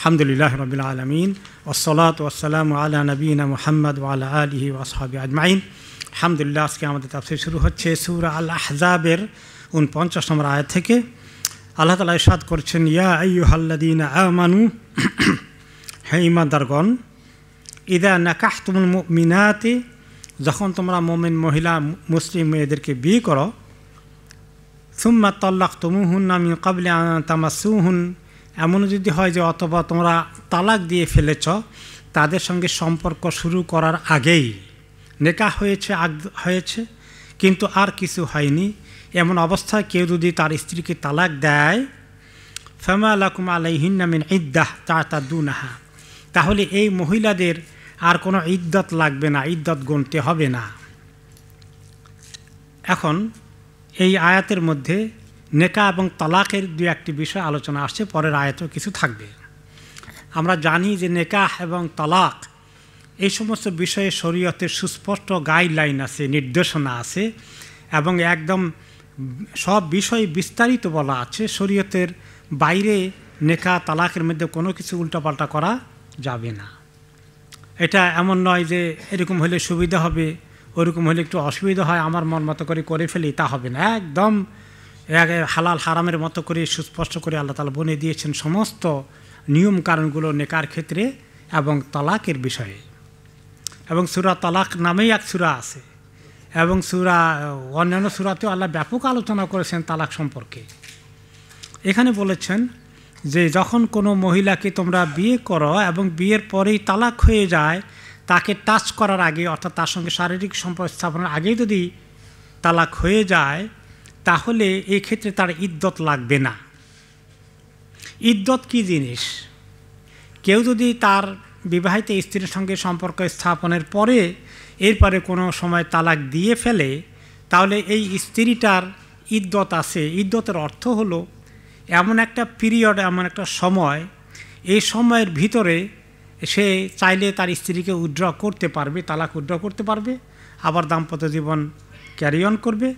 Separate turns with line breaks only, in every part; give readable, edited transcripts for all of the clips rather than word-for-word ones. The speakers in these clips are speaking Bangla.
আলহামদুলিল্লাহ রাব্বিল আলামিন ওয়াসসালাতু ওয়াসসালামু আলা নবিয়িনা মুহাম্মদ ওয়া আলা আলিহি ওয়া আসহাবিহি আজমাইন। আলহামদুলিল্লাহ, আজকে আমাদের তাফসীর শুরু হচ্ছে সূরা আল আহজাবের 49 নম্বর আয়াত থেকে। আল্লাহ তাআলা ইরশাদ করছেন, ইয়া আইয়ুহাল্লাযীনা আমানু, হে ঈমানদারগণ, ইযা নাকাহতুমুল মুমিনাতি, যখন তোমরা মুমিন মহিলা মুসলিম মেয়েদেরকে বিয়ে করো, সুম্মা তাল্লাকতুমুহুন্না মিন ক্বাবলি আন তামাসসুহুন, এমন যদি হয় যে অথবা তোমরা তালাক দিয়ে ফেলেছ তাদের সঙ্গে সম্পর্ক শুরু করার আগেই, নেকাহ হয়েছে কিন্তু আর কিছু হয়নি, এমন অবস্থায় কেউ যদি তার স্ত্রীকে তালাক দেয়, ফামা লাকুম আলাইহিন্না মিন ইদ্দাহ তা'তাদুনাহা, তাহলে এই মহিলাদের আর কোনো ইদ্দত লাগবে না, ইদ্দত গুনতে হবে না। এখন এই আয়াতের মধ্যে নেকাহ এবং তালাকের দু একটি বিষয় আলোচনা আসছে, পরের আয়াতেও কিছু থাকবে। আমরা জানি যে নেকাহ এবং তালাক এই সমস্ত বিষয়ে শরীয়তের সুস্পষ্ট গাইডলাইন আছে, নির্দেশনা আছে, এবং একদম সব বিষয় বিস্তারিত বলা আছে। শরীয়তের বাইরে নেকাহ তালাকের মধ্যে কোনো কিছু উল্টাপাল্টা করা যাবে না। এটা এমন নয় যে এরকম হলে সুবিধা হবে, ওরকম হলে একটু অসুবিধা হয়, আমার মন মতো করে ফেলি, তা হবে না। একদম হালাল হারামের মতো করে সুস্পষ্ট করে আল্লাহ তাআলা বলে দিয়েছেন সমস্ত নিয়ম কারণগুলো নেকার ক্ষেত্রে এবং তালাকের বিষয়ে। এবং সূরা তালাক নামেই এক সূরা আছে, এবং অন্যান্য সূরাতেও আল্লাহ ব্যাপক আলোচনা করেছেন তালাক সম্পর্কে। এখানে বলেছেন যে যখন কোনো মহিলাকে তোমরা বিয়ে করো এবং বিয়ের পরেই তালাক হয়ে যায়, তাকে টাচ করার আগে অর্থাৎ তার সঙ্গে শারীরিক সম্পর্ক স্থাপনের আগেই যদি তালাক হয়ে যায়, তাহলে এই ক্ষেত্রে তার ইদ্দত লাগবে না। ইদ্দত কি জিনিস? কেউ যদি তার বিবাহিত স্ত্রীর সঙ্গে সম্পর্ক স্থাপনের পরে এরপরে কোনো সময় তালাক দিয়ে ফেলে, তাহলে এই স্ত্রীটার ইদ্দত আছে। ইদ্দতের অর্থ হলো এমন একটা পিরিয়ড, এমন একটা সময়, এই সময়ের ভিতরে সে চাইলে তার স্ত্রীকে উইথড্র করতে পারবে, তালাক উইথড্র করতে পারবে, আবার দাম্পত্য জীবন ক্যারি অন করবে।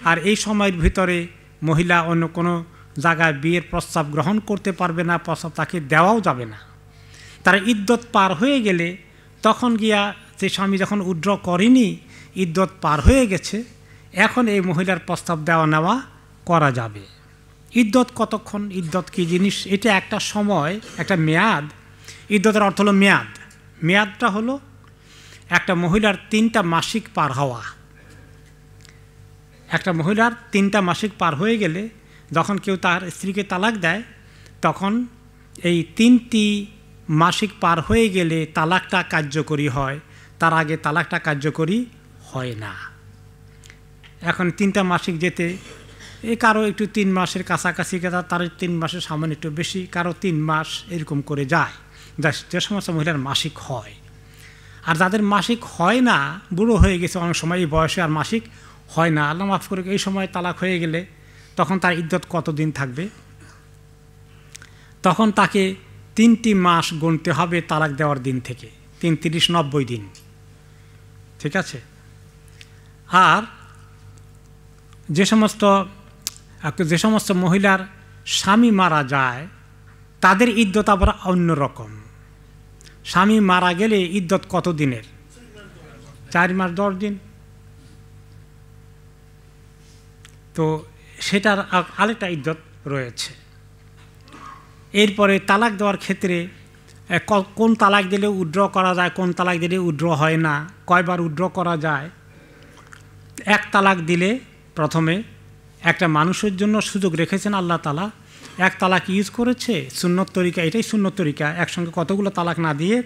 আর এই সময়ের ভিতরে মহিলা অন্য কোনো জায়গায় বিয়ের প্রস্তাব গ্রহণ করতে পারবে না, প্রস্তাব তাকে দেওয়াও যাবে না। তার ইদ্দত পার হয়ে গেলে তখন গিয়া যে স্বামী যখন উইথড্র করেনি, ইদ্দত পার হয়ে গেছে, এখন এই মহিলার প্রস্তাব দেওয়া নেওয়া করা যাবে। ইদ্দত কতক্ষণ? ইদ্দত কী জিনিস? এটা একটা সময়, একটা মেয়াদ। ইদ্দতের অর্থ হলো মেয়াদ। মেয়াদটা হলো একটা মহিলার 3টা মাসিক পার হওয়া। একটা মহিলার 3টা মাসিক পার হয়ে গেলে যখন কেউ তার স্ত্রীকে তালাক দেয়, তখন এই 3টি মাসিক পার হয়ে গেলে তালাকটা কার্যকরী হয়, তার আগে তালাকটা কার্যকরী হয় না। এখন 3টা মাসিক যেতে কারো একটু 3 মাসের কাছাকাছি, তার 3 মাসের সামান্য একটু বেশি, কারো 3 মাস এরকম করে যায় যে সমস্ত মহিলার মাসিক হয়। আর যাদের মাসিক হয় না, বুড়ো হয়ে গেছে অনেক সময়, এই বয়সে আর মাসিক হয় না, আল্লাহ মাফ করে, এই সময় তালাক হয়ে গেলে তখন তার ইদ্দত কতদিন থাকবে? তখন তাকে 3টি মাস গুনতে হবে তালাক দেওয়ার দিন থেকে, 3, 30, 90 দিন। ঠিক আছে? আর যে সমস্ত মহিলার স্বামী মারা যায় তাদের ইদ্দত আবার অন্যরকম। স্বামী মারা গেলে ইদ্দত কত দিনের? 4 মাস 10 দিন। তো সেটার আরেকটা ইদ্দত রয়েছে। এরপরে তালাক দেওয়ার ক্ষেত্রে কোন তালাক দিলে উইথড্র করা যায়, কোন তালাক দিলে উইথড্র হয় না, কয়বার উইথড্র করা যায়। এক তালাক দিলে প্রথমে একটা মানুষের জন্য সুযোগ রেখেছেন আল্লাহ তাআলা, এক তালাক ইউজ করেছে সুন্নত তরিকা, এটাই সুন্নত তরিকা। একসঙ্গে কতগুলো তালাক না দিয়ে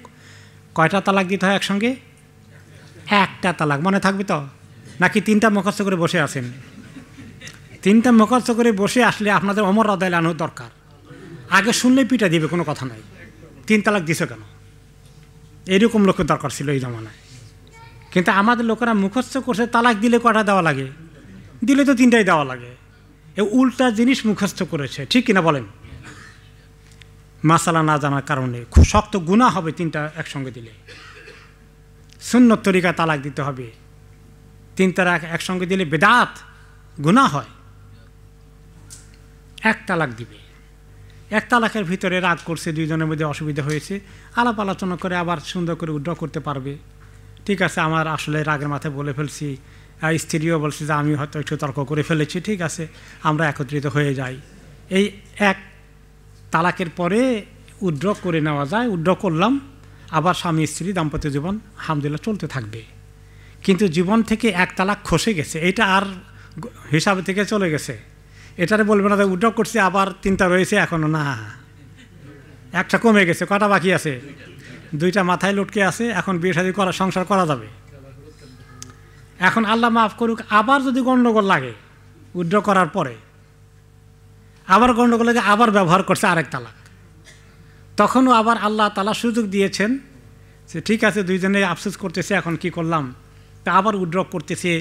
কয়টা তালাক দিতে হয় একসঙ্গে? একটা তালাক। মনে থাকবে তো? নাকি 3টা মুখস্থ করে বসে আছেন? 3টা মুখস্থ করে বসে আসলে আপনাদের ওমর রাদিয়াল্লাহু আনহু দরকার। আগে শুনলেই পিটা দিবে, কোনো কথা নাই। 3 তালাক দিছে কেন? এরকম লোকের দরকার ছিল এই জমানায়। কিন্তু আমাদের লোকেরা মুখস্থ করছে তালাক দিলে কয়টা দেওয়া লাগে? দিলে তো 3টাই দেওয়া লাগে। এ উল্টা জিনিস মুখস্থ করেছে, ঠিক কিনা বলেন? মাসালা না জানার কারণে খুব শক্ত গুনাহ হবে 3টা একসঙ্গে দিলে। সুন্নত তরিকা তালাক দিতে হবে। 3 তালাক একসঙ্গে দিলে বেদাত, গুনাহ হয়। এক তালাক দিবে। এক তালাকের ভিতরে রাগ করছে, দুইজনের মধ্যে অসুবিধা হয়েছে, আলাপ আলোচনা করে আবার সুন্দর করে উইথড্র করতে পারবে। ঠিক আছে, আমার আসলে রাগের মাথায় বলে ফেলছি, স্ত্রীও বলছে যে আমি হয়তো একটু তর্ক করে ফেলেছি, ঠিক আছে আমরা একত্রিত হয়ে যাই। এই এক তালাকের পরে উইথড্র করে নেওয়া যায়, উইথড্র করলাম, আবার স্বামী স্ত্রী দাম্পত্য জীবন আলহামদুলিল্লাহ চলতে থাকবে। কিন্তু জীবন থেকে এক তালাক খসে গেছে, এটা আর হিসাবে থেকে চলে গেছে, এটারে বলবে না যে উইথড্র করছে আবার 3টা রয়েছে এখনও, না, একটা কমে গেছে, কটা বাকি আছে? 2টা মাথায় লটকে আছে, এখন বিয়ে শাদী করা, সংসার করা যাবে। এখন আল্লাহ মাফ করুক, আবার যদি গণ্ডগোল লাগে উইথড্র করার পরে, আবার গণ্ডগোল লাগে, আবার ব্যবহার করছে আরেক তালাক, তখনও আবার আল্লাহ তাআলা সুযোগ দিয়েছেন যে ঠিক আছে দুইজনে আফসোস করতেছে এখন কি করলাম, তা আবার উইথড্র করতেছে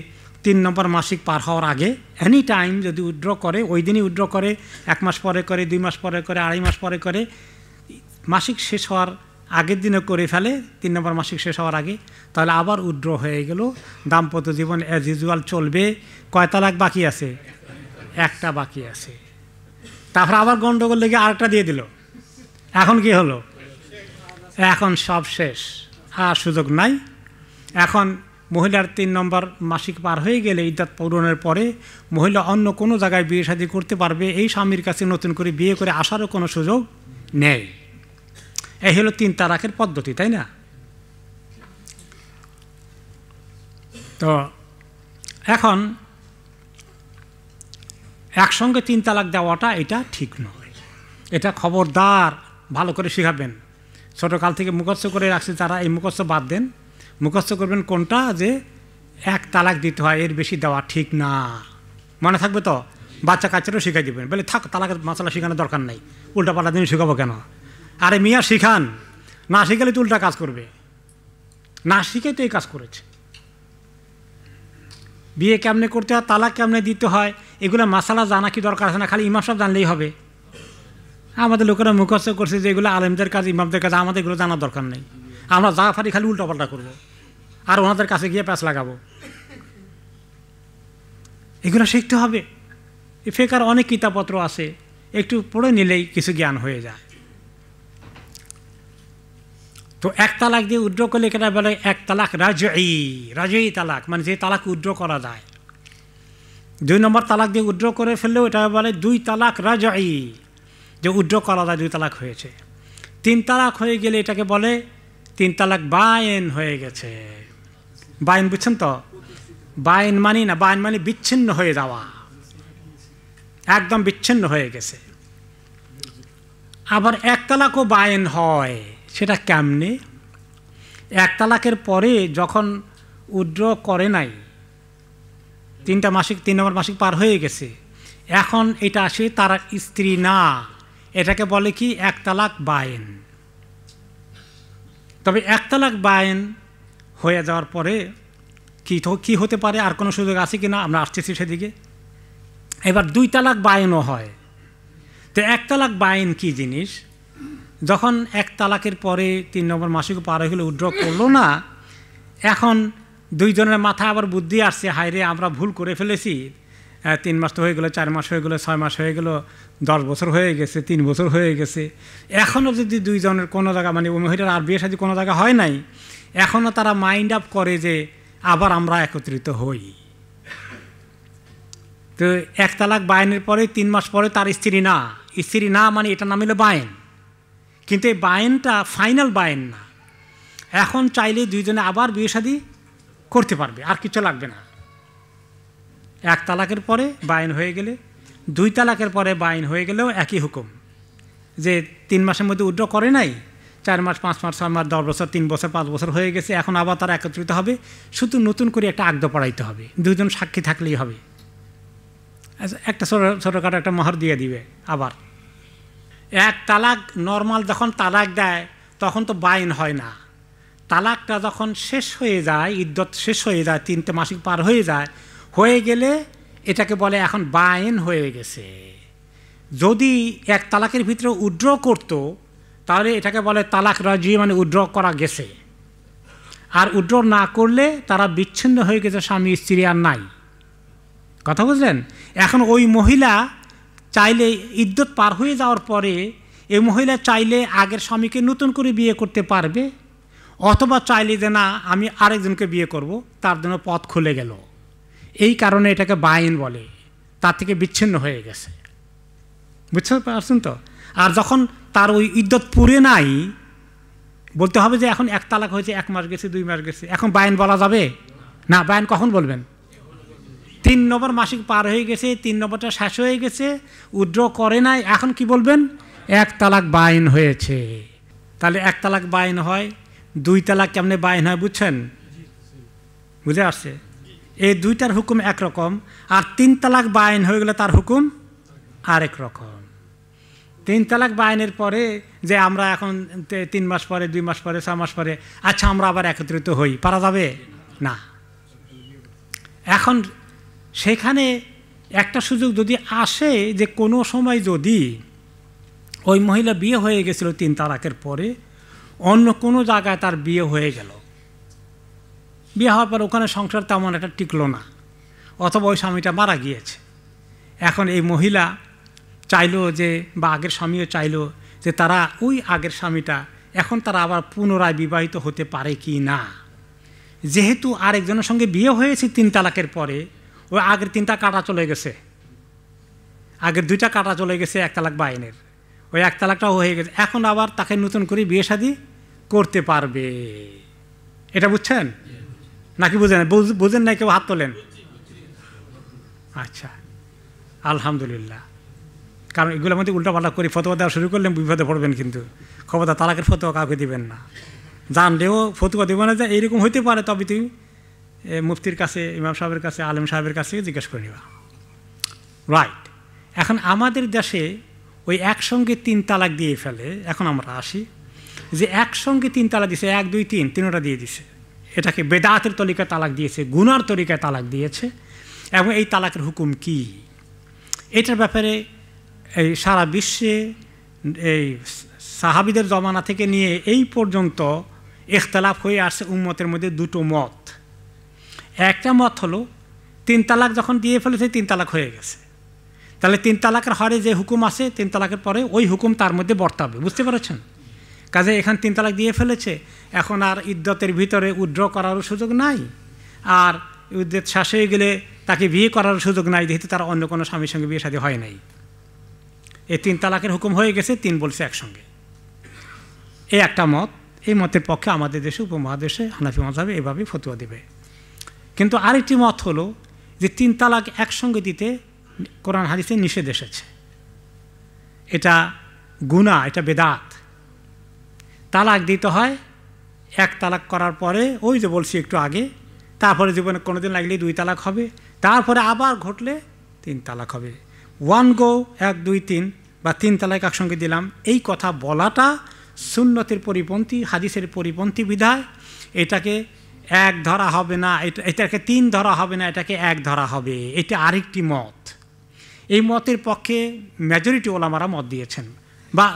3 নম্বর মাসিক পার হওয়ার আগে। এনি টাইম যদি উইথড্র করে, ওই দিনই উইথড্র করে, 1 মাস পরে করে, 2 মাস পরে করে, 2.5 মাস পরে করে, মাসিক শেষ হওয়ার আগের দিনে করে ফেলে, 3 নম্বর মাসিক শেষ হওয়ার আগে, তাহলে আবার উইথড্র হয়ে গেল, দাম্পত্য জীবন অ্যাজ ইউজুয়াল চলবে। কয় তালাক বাকি আছে? একটা বাকি আছে। তারপর আবার গন্ডগোল লেগে আরেকটা দিয়ে দিল, এখন কি হলো? এখন সব শেষ, আর সুযোগ নাই। এখন মহিলার 3 নম্বর মাসিক পার হয়ে গেলে, ইদ্যাত পূরণের পরে মহিলা অন্য কোনো জায়গায় বিয়ে শাদী করতে পারবে, এই স্বামীর কাছে নতুন করে বিয়ে করে আসারও কোনো সুযোগ নেই। এই হলো 3 তালাকের পদ্ধতি, তাই না? তো এখন একসঙ্গে 3 তালাক দেওয়াটা এটা ঠিক নয়, এটা খবরদার ভালো করে শিখাবেন। ছোটোকাল থেকে মুখস্থ করে রাখছে তারা, এই মুখস্থ বাদ দেন, মুখস্থ করবেন কোনটা, যে 1 তালাক দিতে হয়, এর বেশি দেওয়া ঠিক না। মনে থাকবে তো? বাচ্চা কাচ্চারও শিখাই দেবেন, বলে থাক তালাকের মশলা শেখানোর দরকার নেই, উল্টাপাল্টা দিন শেখাবো কেন? আরে মিয়া শিখান, না শিখালে তো উল্টা কাজ করবে, না শিখে তো এই কাজ করেছে। বিয়ে কেমনে করতে হয়, তালাক কেমনে দিতে হয়, এগুলো মশালা জানা কি দরকার আছে না? খালি ইমাম সাহেব জানলেই হবে? আমাদের লোকেরা মুখস্থ করছে যে এগুলো আলেমদের কাজ, ইমামদের কাজ, আমাদের এগুলো জানার দরকার নেই। আমরা যা পারি খালি উল্টাপাল্টা করবো আর ওনাদের কাছে গিয়ে প্যাঁচ লাগাবো। এগুলো শিখতে হবে। ফেকার অনেক কিতাবপত্র আছে, একটু পড়ে নিলেই কিছু জ্ঞান হয়ে যায়। তো 1 তালাক দিয়ে উইথড্র করলে কেটা বলে 1 তালাক রাজঈ, রাজঈ তালাক, মানে যে তালাক উইথড্র করা যায়। 2 নম্বর তালাক দিয়ে উইথড্র করে ফেললেও এটা বলে 2 তালাক রাজঈ, যে উইথড্র করা যায়, 2 তালাক হয়েছে। 3 তালাক হয়ে গেলে এটাকে বলে 3 তালাক বায়েন হয়ে গেছে। বায়েন বুঝছেন তো? বায়েন মানি না, বায়েন মানে বিচ্ছিন্ন হয়ে যাওয়া, একদম বিচ্ছিন্ন হয়ে গেছে। আবার 1 তালাকও বায়েন হয়, সেটা কেমনে? 1 তালাকের পরে যখন উইথড্র করে নাই, 3 নম্বর মাসিক পার হয়ে গেছে, এখন এটা আসে তার স্ত্রী না, এটাকে বলে কি 1 তালাক বায়েন। তবে 1 তালাক বায়েন হয়ে যাওয়ার পরে কি হতে পারে, আর কোনো সুযোগ আছে কিনা আমরা আসতেছি সেদিকে। এবার 2 তালাক বায়েনও হয়। তো 1 তালাক বায়েন কি জিনিস? যখন 1 তালাকের পরে 3 নম্বর মাসিক পার হয়ে গেলে উইথড্র করলো না, এখন 2 জনের মাথায় আবার বুদ্ধি আসছে, হায়রে আমরা ভুল করে ফেলেছি, 3 মাস তো হয়ে গেলো, 4 মাস হয়ে গেলো, 6 মাস হয়ে গেলো, 10 বছর হয়ে গেছে, 3 বছর হয়ে গেছে, এখনও যদি 2 জনের কোনো জায়গা, মানে মহিলার আর বিয়ে শাদী কোনো জায়গা হয় নাই, এখনও তারা মাইন্ড আপ করে যে আবার আমরা একত্রিত হই। তো 1 তালাক বায়েনের পরে 3 মাস পরে তার স্ত্রী না, মানে এটা নাম হলো বায়েন। কিন্তু এই বায়েনটা ফাইনাল বায়েন না, এখন চাইলে 2 জনে আবার বিয়ে শাদী করতে পারবে, আর কিছু লাগবে না। 1 তালাকের পরে বায়েন হয়ে গেলে, 2 তালাকের পরে বায়েন হয়ে গেলেও একই হুকুম, যে 3 মাসের মধ্যে উইথড্র করে নাই, 4 মাস, 5 মাস, 6 মাস, 10 বছর, 3 বছর, 5 বছর হয়ে গেছে, এখন আবার তারা একত্রিত হবে, শুধু নতুন করে একটা আকদ পড়াইতে হবে, 2 জন সাক্ষী থাকলেই হবে, একটা ছোটোখাটো একটা মোহর দিয়ে দিবে। আবার 1 তালাক নর্মাল যখন তালাক দেয় তখন তো বায়েন হয় না, তালাকটা যখন শেষ হয়ে যায়, ইদ্যত শেষ হয়ে যায়, 3টে মাসিক পার হয়ে যায়, হয়ে গেলে এটাকে বলে এখন বায়েন হয়ে গেছে। যদি 1 তালাকের ভিতরে উইথড্র করতো তাহলে এটাকে বলে তালাক রাজি, মানে উইথড্র করা গেছে। আর উইথড্র না করলে তারা বিচ্ছিন্ন হয়ে গেছে, স্বামী স্ত্রী আর নাই। কথা বুঝলেন? এখন ওই মহিলা চাইলে ইদ্যত পার হয়ে যাওয়ার পরে এই মহিলা চাইলে আগের স্বামীকে নতুন করে বিয়ে করতে পারবে, অথবা চাইলে যে না আমি আরেকজনকে বিয়ে করব, তার জন্য পথ খুলে গেল। এই কারণে এটাকে বাইন বলে, তার থেকে বিচ্ছিন্ন হয়ে গেছে। বুঝতে পারছেন তো? আর যখন তার ওই ইদ্যত পুরে নাই, বলতে হবে যে এখন এক তালাক হয়েছে, 1 মাস গেছে, 2 মাস গেছে, এখন বাইন বলা যাবে না। বাইন কখন বলবেন? 3 নম্বর মাসিক পার হয়ে গেছে, 3 নম্বরটা শেষ হয়ে গেছে, উইথড্র করে নাই, এখন কি বলবেন? 1 তালাক বাইন হয়েছে। তাহলে 1 তালাক বাইন হয়, 2 তালাক কেমনে বাইন হয় বুঝছেন? বুঝে আসছে? এই 2টার হুকুম একরকম, আর 3 তালাক বাইন হয়ে গেলে তার হুকুম আরেক রকম। 3 তালাক বাইনের পরে যে আমরা এখন 3 মাস পরে, 2 মাস পরে, 6 মাস পরে আচ্ছা আমরা আবার একত্রিত হই, পারা যাবে না। এখন সেখানে একটা সুযোগ যদি আসে যে কোনো সময় যদি ওই মহিলা বিয়ে হয়ে গেছিল 3 তালাকের পরে, অন্য কোনো জায়গায় তার বিয়ে হয়ে গেল, বিয়ে হওয়ার পর ওখানে সংসার তেমন একটা টিকলো না, অথবা ওই স্বামীটা মারা গিয়েছে, এখন এই মহিলা চাইলো যে, বা আগের স্বামীও চাইলো যে তারা ওই আগের স্বামীটা এখন তারা আবার পুনরায় বিবাহিত হতে পারে কি না। যেহেতু আরেকজনের সঙ্গে বিয়ে হয়েছে 3 তালাকের পরে, ওই আগের 3টা কাটা চলে গেছে, আগের 2টা কাটা চলে গেছে 1 তালাক বাইনের, ওই 1 তালাকটাও হয়ে গেছে, এখন আবার তাকে নতুন করে বিয়ে শাদী করতে পারবে। এটা বুঝছেন নাকি বুঝেন? বুঝেন নাই? কেউ হাত তোলেন? আচ্ছা, আলহামদুলিল্লাহ। কারণ এগুলোর মধ্যে উল্টাপাল্টা করে ফতোয়া দেওয়া শুরু করলে বিপদে পড়বেন, কিন্তু খবরদার তালাকের ফতোয়া কাউকে দিবেন না। জানলেও ফতোয়া দেবো না যে এইরকম হইতে পারে, তবে তুমি মুফতির কাছে, ইমাম সাহেবের কাছে, আলেম সাহেবের কাছে জিজ্ঞেস করে নিবা। রাইট। এখন আমাদের দেশে ওই একসঙ্গে 3 তালাক দিয়ে ফেলে। এখন আমরা আসি যে একসঙ্গে 3 তালাক দিয়েছে, 1, 2, 3, 3টা দিয়ে দিছে। এটাকে বেদাতের তরিকায় তালাক দিয়েছে, গুনার তরিকায় তালাক দিয়েছে। এবং এই তালাকের হুকুম কি, এটার ব্যাপারে এই সারা বিশ্বে এই সাহাবিদের জমানা থেকে নিয়ে এই পর্যন্ত ইখতিলাফ হয়ে আসছে উম্মতের মধ্যে 2টো মত। একটা মত হলো 3 তালাক যখন দিয়ে ফেলেছে 3 তালাক হয়ে গেছে, তাহলে 3 তালাকের হরে যে হুকুম আছে 3 তালাকের পরে ওই হুকুম তার মধ্যে বর্তাবে। বুঝতে পেরেছেন? কাজে এখানে 3 তালাক দিয়ে ফেলেছে, এখন আর ইদ্যতের ভিতরে উইথড্র করারও সুযোগ নাই, আর ইদ্যত শেষ হয়ে গেলে তাকে বিয়ে করার সুযোগ নাই, যেহেতু তার অন্য কোনো স্বামীর সঙ্গে বিয়ে শাদী হয় নাই। এই 3 তালাকের হুকুম হয়ে গেছে, 3 বলছে একসঙ্গে। এই একটা মত। এই মতের পক্ষে আমাদের দেশে, উপমহাদেশে হানাফি মাযহাবে এভাবে ফতোয়া দেবে। কিন্তু আরেকটি মত হলো যে 3 তালাক একসঙ্গে দিতে কোরআন হাদিসে নিষেধ এসেছে, এটা গুনাহ, এটা বেদাত। তালাক দিতে হয় 1 তালাক করার পরে, ওই যে বলছি একটু আগে, তারপরে জীবনে কোনোদিন লাগলে 2 তালাক হবে, তারপরে আবার ঘটলে 3 তালাক হবে। 1 গো 1, 2, 3 বা 3 তালাক একসঙ্গে দিলাম, এই কথা বলাটা সুন্নতের পরিপন্থী, হাদিসের পরিপন্থী বিধায় এটাকে 1 ধরা হবে না, এটাকে 3 ধরা হবে না, এটাকে 1 ধরা হবে। এটা আরেকটি মত। এই মতের পক্ষে মেজরিটি ওলামারা মত দিয়েছেন, বা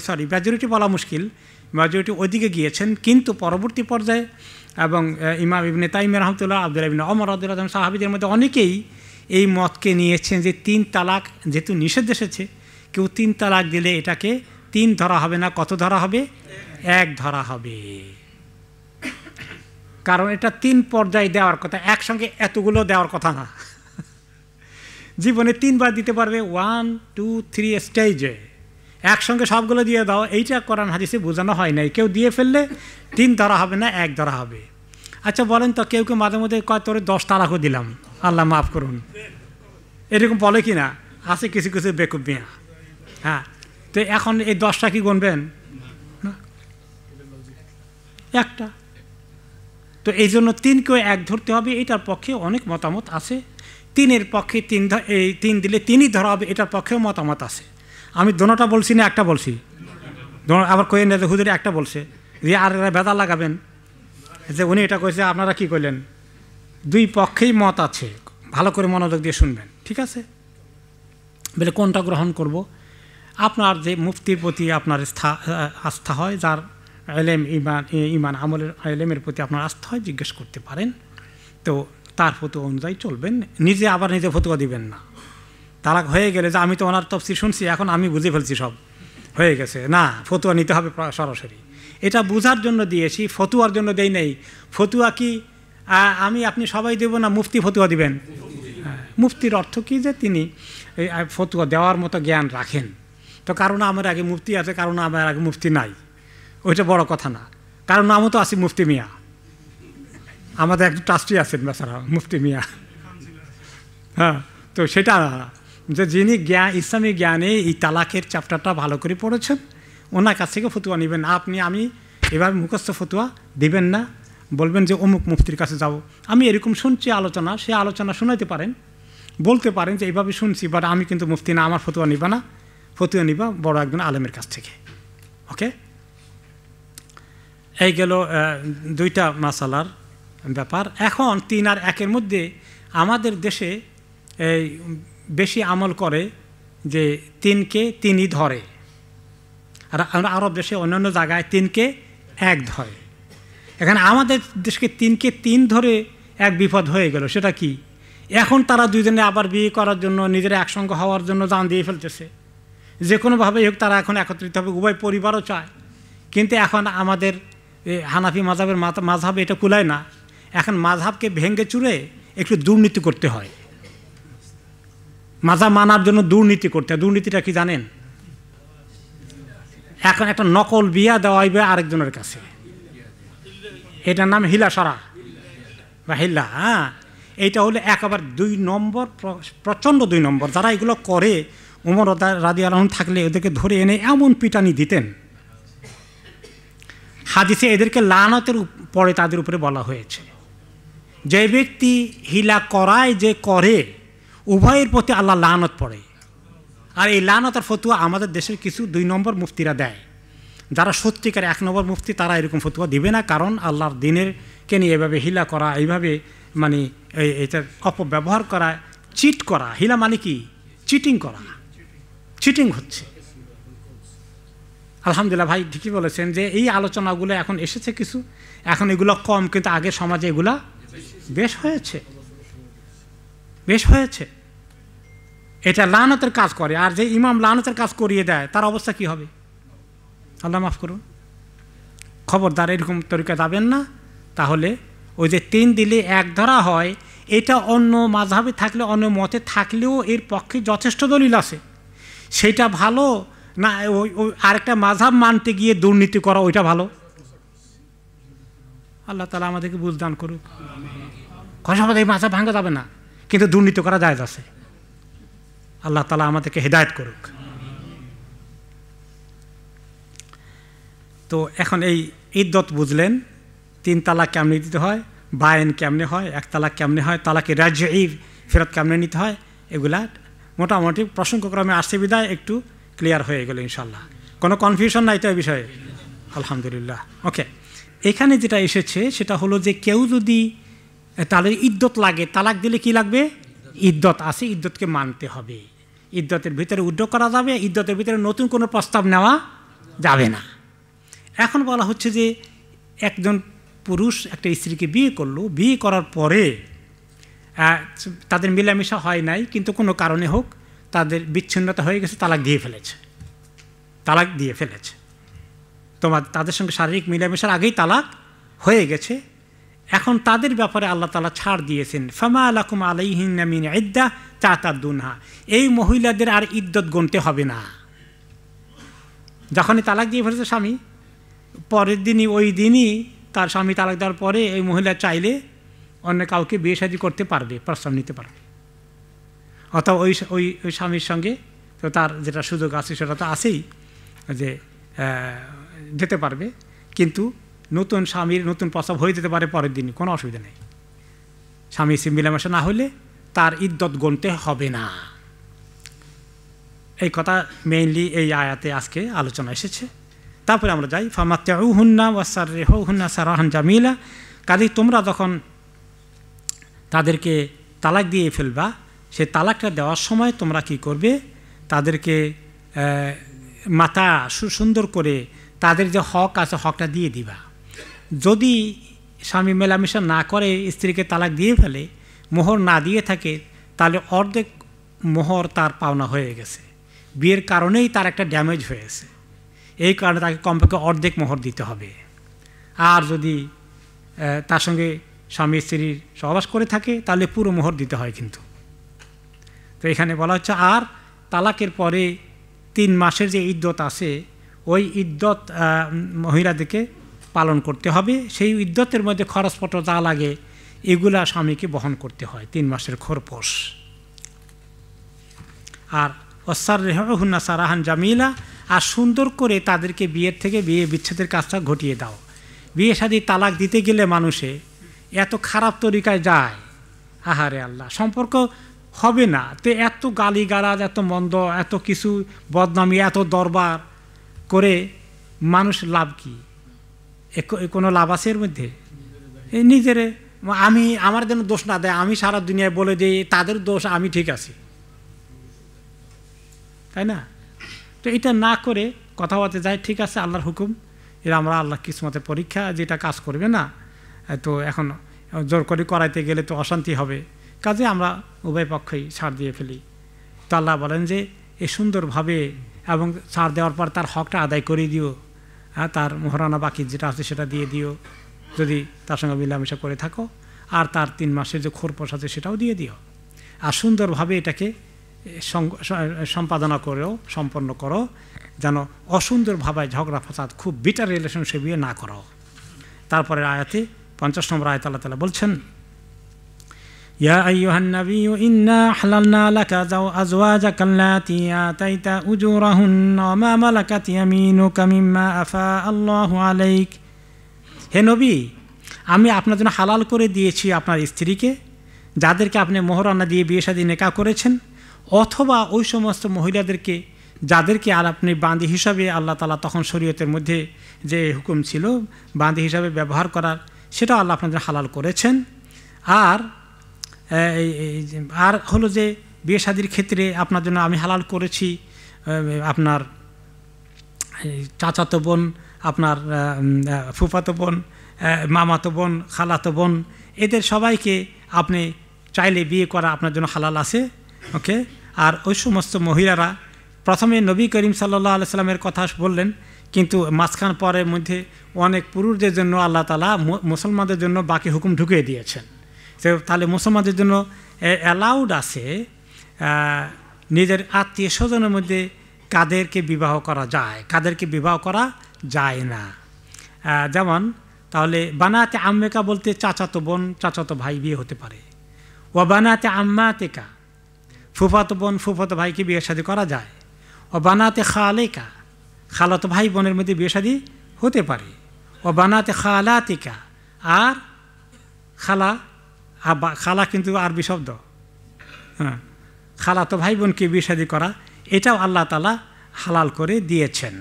সরি মেজরিটি বলা মুশকিল, মেজরিটি ওইদিকে গিয়েছেন। কিন্তু পরবর্তী পর্যায়ে এবং ইমাম ইবনে তাইমিয়া রাহমাতুল্লাহ, আব্দুল্লাহ ইবনে ওমর রাদিয়াল্লাহু আনহু, সাহাবীদের মধ্যে অনেকেই এই মতকে নিয়েছেন যে 3 তালাক যেহেতু নিষেধ এসেছে, কেউ 3 তালাক দিলে এটাকে 3 ধরা হবে না, কত ধরা হবে? 1 ধরা হবে। কারণ এটা 3 পর্যায়ে দেওয়ার কথা, একসঙ্গে এতগুলো দেওয়ার কথা না। জীবনে 3 বার দিতে পারবে, 1, 2, 3 স্টেজে একসঙ্গে সবগুলো দিয়ে দাও, এইটা কোরআন হাদিসে বোঝানো হয় নাই। কেউ দিয়ে ফেললে 3 ধরা হবে না, 1 ধরা হবে। আচ্ছা বলেন তো, কেউ কেউ মাঝে মধ্যে কয় তোরে 10 তালাকও দিলাম, আল্লাহ মাফ করুন, এরকম বলে কি না? আছে কিছু কিছু বেকুব মিয়া। হ্যাঁ, তো এখন এই 10টা কি গুনবেন না? একটা। তো এই জন্য 3কেও 1 ধরতে হবে, এটার পক্ষে অনেক মতামত আছে। 3-এর পক্ষে 3 দিলে 3ই ধরা হবে, এটার পক্ষেও মতামত আছে। আমি দোনোটা বলছি না, একটা বলছি। আবার কয়ে না যে হুজুরে একটা বলছে, যে আর বেদা লাগাবেন যে উনি এটা কইছে, আপনারা কি কইলেন? 2 পক্ষেই মত আছে, ভালো করে মনোযোগ দিয়ে শুনবেন, ঠিক আছে? বলে কোনটা গ্রহণ করব? আপনার যে মুফতির প্রতি আপনার আস্থা হয়, যার ইলম ইমান আমলের ইলমের প্রতি আপনার আস্থা হয়, জিজ্ঞেস করতে পারেন। তো তার ফতোয়া অনুযায়ী চলবেন, নিজে আবার নিজে ফতোয়া দিবেন না। তালাক হয়ে গেলে যে আমি তো ওনার তফসির শুনছি, এখন আমি বুঝে ফেলছি সব হয়ে গেছে, না, ফতুয়া নিতে হবে সরাসরি। এটা বোঝার জন্য দিয়েছি, ফতুয়ার জন্য দেই নেই। ফতুয়া কি আমি আপনি সবাই দেব না, মুফতি ফতুয়া দিবেন? মুফতির অর্থ কি যে তিনি ফতুয়া দেওয়ার মতো জ্ঞান রাখেন। তো কারণ আমার আগে মুফতি আছে, কারণ আমার আগে মুফতি নাই, ওইটা বড় কথা না। কারণ আমি তো আছি মুফতি মিয়া, আমাদের একজন ট্রাস্টি আছেন বেচারা মুফতি মিয়া। হ্যাঁ, তো সেটা যে যিনি ইসলামী জ্ঞানে এই তালাকের চ্যাপ্টারটা ভালো করে পড়েছেন, ওনার কাছ থেকে ফতুয়া নেবেন। আমি এভাবে মুখস্থ ফতুয়া দিবেন না, বলবেন যে অমুক মুফতির কাছে যাব। আমি এরকম শুনছি আলোচনা, সে আলোচনা শোনাতে পারেন, বলতে পারেন যে এইভাবে শুনছি, বাট আমি কিন্তু মুফতি না, আমার ফতুয়া নিবা না, ফতুয়া নিবা বড় একজন আলেমের কাছ থেকে। ওকে, এই গেল দুইটা মাসালার ব্যাপার। এখন 3 আর 1-এর মধ্যে আমাদের দেশে এই বেশি আমল করে যে 3কে 3ই ধরে, আর আরব দেশে অন্যান্য জায়গায় 3কে 1 ধরে। এখানে আমাদের দেশকে 3কে 3 ধরে এক বিপদ হয়ে গেল। সেটা কি? এখন তারা দুইজনে আবার বিয়ে করার জন্য, নিজেরা একসঙ্গে হওয়ার জন্য জান দিয়ে ফেলতেছে। যে কোনোভাবেই হোক তারা এখন একত্রিত হবে, উভয় পরিবারও চায়। কিন্তু এখন আমাদের হানাফি মাযহাবের মাযহাব এটা কুলায় না। এখন মাযহাবকে ভেঙে চুরে একটু দুর্নীতি করতে হয়, মাযহাব মানার জন্য দুর্নীতি করতে হয়। দুর্নীতিটা কি জানেন? এখন একটা নকল বিয়া দেওয়া হইবে আরেকজনের কাছে, এটার নাম হিলা সারা বা হিল্লা। হ্যাঁ, এইটা হলে একেবারে 2 নম্বর, প্রচণ্ড 2 নম্বর। যারা এগুলো করে, ওমর রাদিয়াল্লাহু আনহু থাকলে ওদেরকে ধরে এনে এমন পিটানি দিতেন, হাদিসে এদেরকে লানতের পরে তাদের উপরে বলা হয়েছে। যে ব্যক্তি হিলা করায়, যে করে, উভয়ের প্রতি আল্লাহ লানত পড়ে। আর এই লানতের ফতুয়া আমাদের দেশের কিছু 2 নম্বর মুফতিরা দেয়। যারা সত্যিকার 1 নম্বর মুফতি, তারা এরকম ফতুয়া দিবে না। কারণ আল্লাহর দিনের কে নিয়ে এভাবে হিলা করা, এইভাবে মানে এটা অপব্যবহার করা, চিট করা। হিলা মানে কি? চিটিং করা, চিটিং হচ্ছে। আলহামদুলিল্লাহ ভাই ঠিকই বলেছেন যে এই আলোচনাগুলো এখন এসেছে কিছু, এখন এগুলো কম, কিন্তু আগে সমাজে এগুলা বেশ হয়েছে, বেশ হয়েছে। এটা লানতের কাজ করে। আর যে ইমাম লানতের কাজ করিয়ে দেয়, তার অবস্থা কি হবে? আল্লাহ মাফ করুন। খবরদার এরকম তরিকা যাবেন না। তাহলে ওই যে 3 দিলে 1 ধরা হয়, এটা অন্য মাযহাবে থাকলে, অন্য মতে থাকলেও এর পক্ষে যথেষ্ট দলিল আছে। সেটা ভালো না ওই আরেকটা মাযহাব মানতে গিয়ে দুর্নীতি করা, ওইটা ভালো? আল্লাহ তাআলা আমাদেরকে বুঝদান করুক। কথা এই মাযহাব ভাঙা যাবে না, কিন্তু দুর্নীতি করা জায়েজ আছে। আল্লাহ তাআলা আমাদেরকে হেদায়েত করুক। তো এখন এই ইদ্দত বুঝলেন, 3 তালাক কেমনে দিতে হয়, বায়েন কেমনে হয়, 1 তালাক কেমনে হয়, তালাকে রাজঈ ফেরত কেমনে নিতে হয়, এগুলা মোটামুটি প্রসঙ্গক্রমে আসছে বিদায় একটু ক্লিয়ার হয়ে গেল ইনশাল্লাহ। কোনো কনফিউশন নাই তো এই বিষয়ে? আলহামদুলিল্লাহ। ওকে, এখানে যেটা এসেছে সেটা হলো যে কেউ যদি তাহলে ইদ্দত লাগে, তালাক দিলে কি লাগবে? ইদ্দত আছে, ইদ্দতকে মানতে হবে। ইদ্দতের ভিতরে উদ্যোগ করা যাবে, ইদ্দতের ভিতরে নতুন কোনো প্রস্তাব নেওয়া যাবে না। এখন বলা হচ্ছে যে একজন পুরুষ একটা স্ত্রীকে বিয়ে করলো, বিয়ে করার পরে তাদের মেলামেশা হয় নাই, কিন্তু কোনো কারণে হোক তাদের বিচ্ছিন্নতা হয়ে গেছে, তালাক দিয়ে ফেলেছে। তাদের সঙ্গে শারীরিক মেলামেশার আগেই তালাক হয়ে গেছে। এখন তাদের ব্যাপারে আল্লাহ তাআলা ছাড় দিয়েছেন, ফামা লাকুম আলাইহিন্না মিন ইদ্দাহ তাতাদুনহা। এই মহিলাদের আর ইদ্দত গুনতে হবে না। যখনই তালাক দিয়ে ফেলেছে স্বামী, পরের দিনই, ওই দিনই তার স্বামী তালাক দেওয়ার পরে এই মহিলা চাইলে অন্য কাউকে বিয়ে শাদী করতে পারবে, প্রস্তাব নিতে পারবে, অথবা ওই স্বামীর সঙ্গে তো তার যেটা সুযোগ আছে সেটা তো আছেই যে যেতে পারবে। কিন্তু নতুন স্বামীর নতুন প্রস্তাব হয়ে যেতে পারে পরের দিনই, কোনো অসুবিধা নেই। স্বামী স্ত্রী মিলামেশা না হলে তার ইদ্দত গুনতে হবে না। এই কথা মেইনলি এই আয়াতে আজকে আলোচনা এসেছে। তারপরে আমরা যাই, ফামাত্তাউহুন্না ওয়াসাররিহুন্না সারাহান জামিলা। কাজেই তোমরা যখন তাদেরকে তালাক দিয়ে ফেলবা, সে তালাকটা দেওয়ার সময় তোমরা কি করবে? তাদেরকে মাথা সুন্দর করে তাদের যে হক আছে হকটা দিয়ে দিবা। যদি স্বামী মেলামেশা না করে, স্ত্রীকে তালাক দিয়ে ফেলে, মোহর না দিয়ে থাকে, তাহলে অর্ধেক মোহর তার পাওনা হয়ে গেছে, বিয়ের কারণেই তার একটা ড্যামেজ হয়েছে, এই কারণে তাকে কমপক্ষে অর্ধেক মোহর দিতে হবে। আর যদি তার সঙ্গে স্বামী স্ত্রীর সহবাস করে থাকে তাহলে পুরো মোহর দিতে হয় কিন্তু। তো এখানে বলা হচ্ছে আর তালাকের পরে 3 মাসের যে ইদ্যত আছে ওই ইদ্যত মহিলাদেরকে পালন করতে হবে। সেই ইদ্যতের মধ্যে খরচপত্র যা লাগে এগুলা স্বামীকে বহন করতে হয় 3 মাসের খরপোশ। আর অসার রেহুন্না সারাহান জামিলা, আর সুন্দর করে তাদেরকে বিয়ের থেকে বিয়ে বিচ্ছেদের কাজটা ঘটিয়ে দাও। বিয়ে শাদী তালাক দিতে গেলে মানুষে এত খারাপ তরিকায় যায়, আহারে আল্লাহ, সম্পর্ক হবে না তো এত গালিগালাজ, এত মন্দ, এত কিছু বদনামি, এত দরবার করে মানুষ লাভ কি? কোনো লাভ আছে এর মধ্যে? নিজের আমার যেন দোষ না দেয়, আমি সারা দুনিয়ায় বলে দিই তাদের দোষ, আমি ঠিক আছি, তাই না? তো এটা না করে কথা বলতে যায়, ঠিক আছে আল্লাহর হুকুম, এরা আমরা আল্লাহ কিসমতের পরীক্ষা, যেটা কাজ করবে না তো এখন জোর করে করাইতে গেলে তো অশান্তি হবে, কাজে আমরা উভয় পক্ষই ছাড় দিয়ে ফেলি। তো আল্লাহ বলেন যে এ সুন্দরভাবে এবং ছাড় দেওয়ার পর তার হকটা আদায় করে দিও, তার মোহরানা বাকি যেটা আছে সেটা দিয়ে দিও যদি তার সঙ্গে মিলামেশা করে থাকো, আর তার 3 মাসের যে খোরপোশ আছে সেটাও দিয়ে দিও, আর সুন্দরভাবে এটাকে সম্পাদনা করেও সম্পন্ন করো, যেন অসুন্দরভাবে ঝগড়া ফাসাদ খুব বিটার রিলেশনশিপ বিয়ে না করো। তারপরে আয়াতে 50 নম্বর আয়াত আল্লাহ তাআলা বলছেন, ইয়া আইয়ুহান নাবিয়্যু ইন্না হালালনা লাকা আজওয়াজাকা আল্লাতী আতাইতা উজুরাহুন্না ওয়া মা মালাকাত ইয়ামিনুকা মিম্মা আফা আল্লাহু আলাইক। হে নবী, আমি আপনার জন্য হালাল করে দিয়েছি আপনার স্ত্রীকে, যাদেরকে আপনি মোহরানা দিয়ে বিয়ে শাদী নেকাহ করেছেন, অথবা ওই সমস্ত মহিলাদেরকে যাদেরকে আর আপনি বাঁধি হিসাবে আল্লাহ তাআলা তখন শরীয়তের মধ্যে যে হুকুম ছিল বাঁধি হিসাবে ব্যবহার করার, সেটা আল্লাহ আপনাদের হালাল করেছেন। আর হলো যে বিয়ে শাদীর ক্ষেত্রে আপনার জন্য আমি হালাল করেছি আপনার চাচাতো বোন, আপনার ফুফাতো বোন, মামাতো বোন, খালাতো বোন, এদের সবাইকে আপনি চাইলে বিয়ে করা আপনার জন্য হালাল আছে। ওকে। আর ওই সমস্ত মহিলারা, প্রথমে নবী করিম সাল্লাল্লাহু আলাইহি সাল্লামের কথা বললেন, কিন্তু মাঝখান পরের মধ্যে অনেক পুরুষদের জন্য আল্লাহ তাআলা মুসলমানদের জন্য বাকি হুকুম ঢুকিয়ে দিয়েছেন। তাহলে মুসলমানদের জন্য অ্যালাউড আছে নিজের আত্মীয় স্বজনের মধ্যে কাদেরকে বিবাহ করা যায়, কাদেরকে বিবাহ করা যায় না। যেমন তাহলে বানাতে আম্মেকা বলতে চাচাতো বোন, চাচাতো ভাই বিয়ে হতে পারে। ও বানাতে আম্মাতেকা, ফুফাতো বোন, ফুফাতো ভাইকে বিয়ে শাদী করা যায়। ও বানাতে খালেকা, খালাতো ভাই বোনের মধ্যে বিয়ে শাদী হতে পারে। ও বানাতে খালাতিকা, আর খালা কিন্তু আরবি শব্দ, হ্যাঁ, খালাতো ভাই বোনকে বিয়ে শাদী করা, এটাও আল্লাহ তাআলা হালাল করে দিয়েছেন।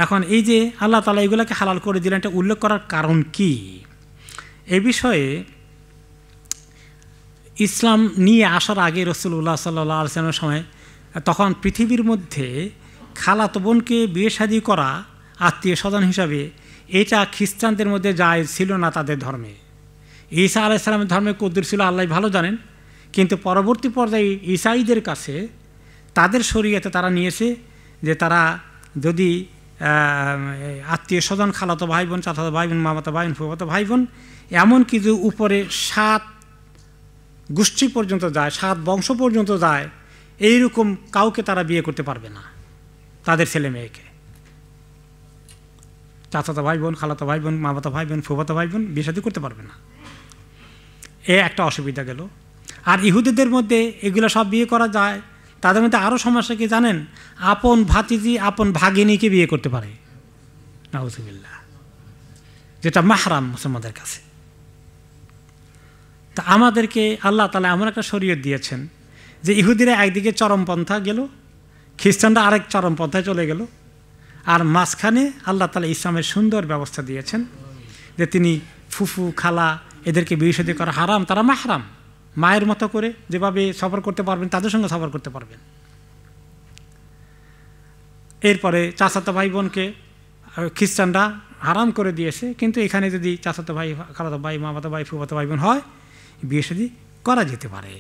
এখন এই যে আল্লাহ তাআলা এগুলোকে হালাল করে দিলেন, এটা উল্লেখ করার কারণ কি? এই বিষয়ে ইসলাম নিয়ে আসার আগে রাসূলুল্লাহ সাল্লাল্লাহু আলাইহি ওয়াসাল্লামের সময় তখন পৃথিবীর মধ্যে খালাতো বোনকে বিয়ে শাদী করা আত্মীয় স্বজন হিসাবে এটা খ্রিস্টানদের মধ্যে জায়েজ ছিল না তাদের ধর্মে। ঈসা আলাইহিস সালামের ধর্মে কদ্দুর ছিল আল্লাহ ভালো জানেন, কিন্তু পরবর্তী পর্যায়ে ঈসাইদের কাছে তাদের শরীয়তে তারা নিয়েছে যে তারা যদি আত্মীয় স্বজন, খালাতো ভাই বোন, চাচাতো ভাই বোন, মামাতো ভাই বোন, ফুফাতো ভাই বোন, এমন কিছু উপরে 7 গোষ্ঠী পর্যন্ত যায়, 7 বংশ পর্যন্ত যায়, এইরকম কাউকে তারা বিয়ে করতে পারবে না, তাদের ছেলে মেয়েকে। চাচাতো ভাই বোন, খালাতো ভাই বোন, মামাতো ভাই বোন, ফুফাতো ভাই বোন বিয়ে শাদী করতে পারবে না। এ একটা অসুবিধা গেল। আর ইহুদিদের মধ্যে এগুলো সব বিয়ে করা যায়। তাদের মধ্যে আরও সমস্যা কি জানেন? আপন ভাতিজি, আপন ভাগিনীকে বিয়ে করতে পারে, নাউযুবিল্লাহ, যেটা মাহরাম মুসলমানদের কাছে। তা আমাদেরকে আল্লাহ তাআলা এমন একটা শরীয়ত দিয়েছেন যে ইহুদিরা একদিকে চরমপন্থা গেল, খ্রিস্টানরা আরেক চরমপন্থায় চলে গেল, আর মাঝখানে আল্লাহ তাআলা ইসলামের সুন্দর ব্যবস্থা দিয়েছেন যে তিনি ফুফু, খালা এদেরকে বিয়ে শাদী করা হারাম, তারা মাহরাম, মায়ের মতো করে যেভাবে সফর করতে পারবেন তাদের সঙ্গে সফর করতে পারবেন। এরপরে চাচাতো ভাই বোনকে খ্রিস্টানরা হারাম করে দিয়েছে, কিন্তু এখানে যদি চাচাতো ভাই, খালাতো ভাই, মামাতো ভাই, ফুফাতো ভাই বোন হয়, বিয়ে শাদী করা যেতে পারে।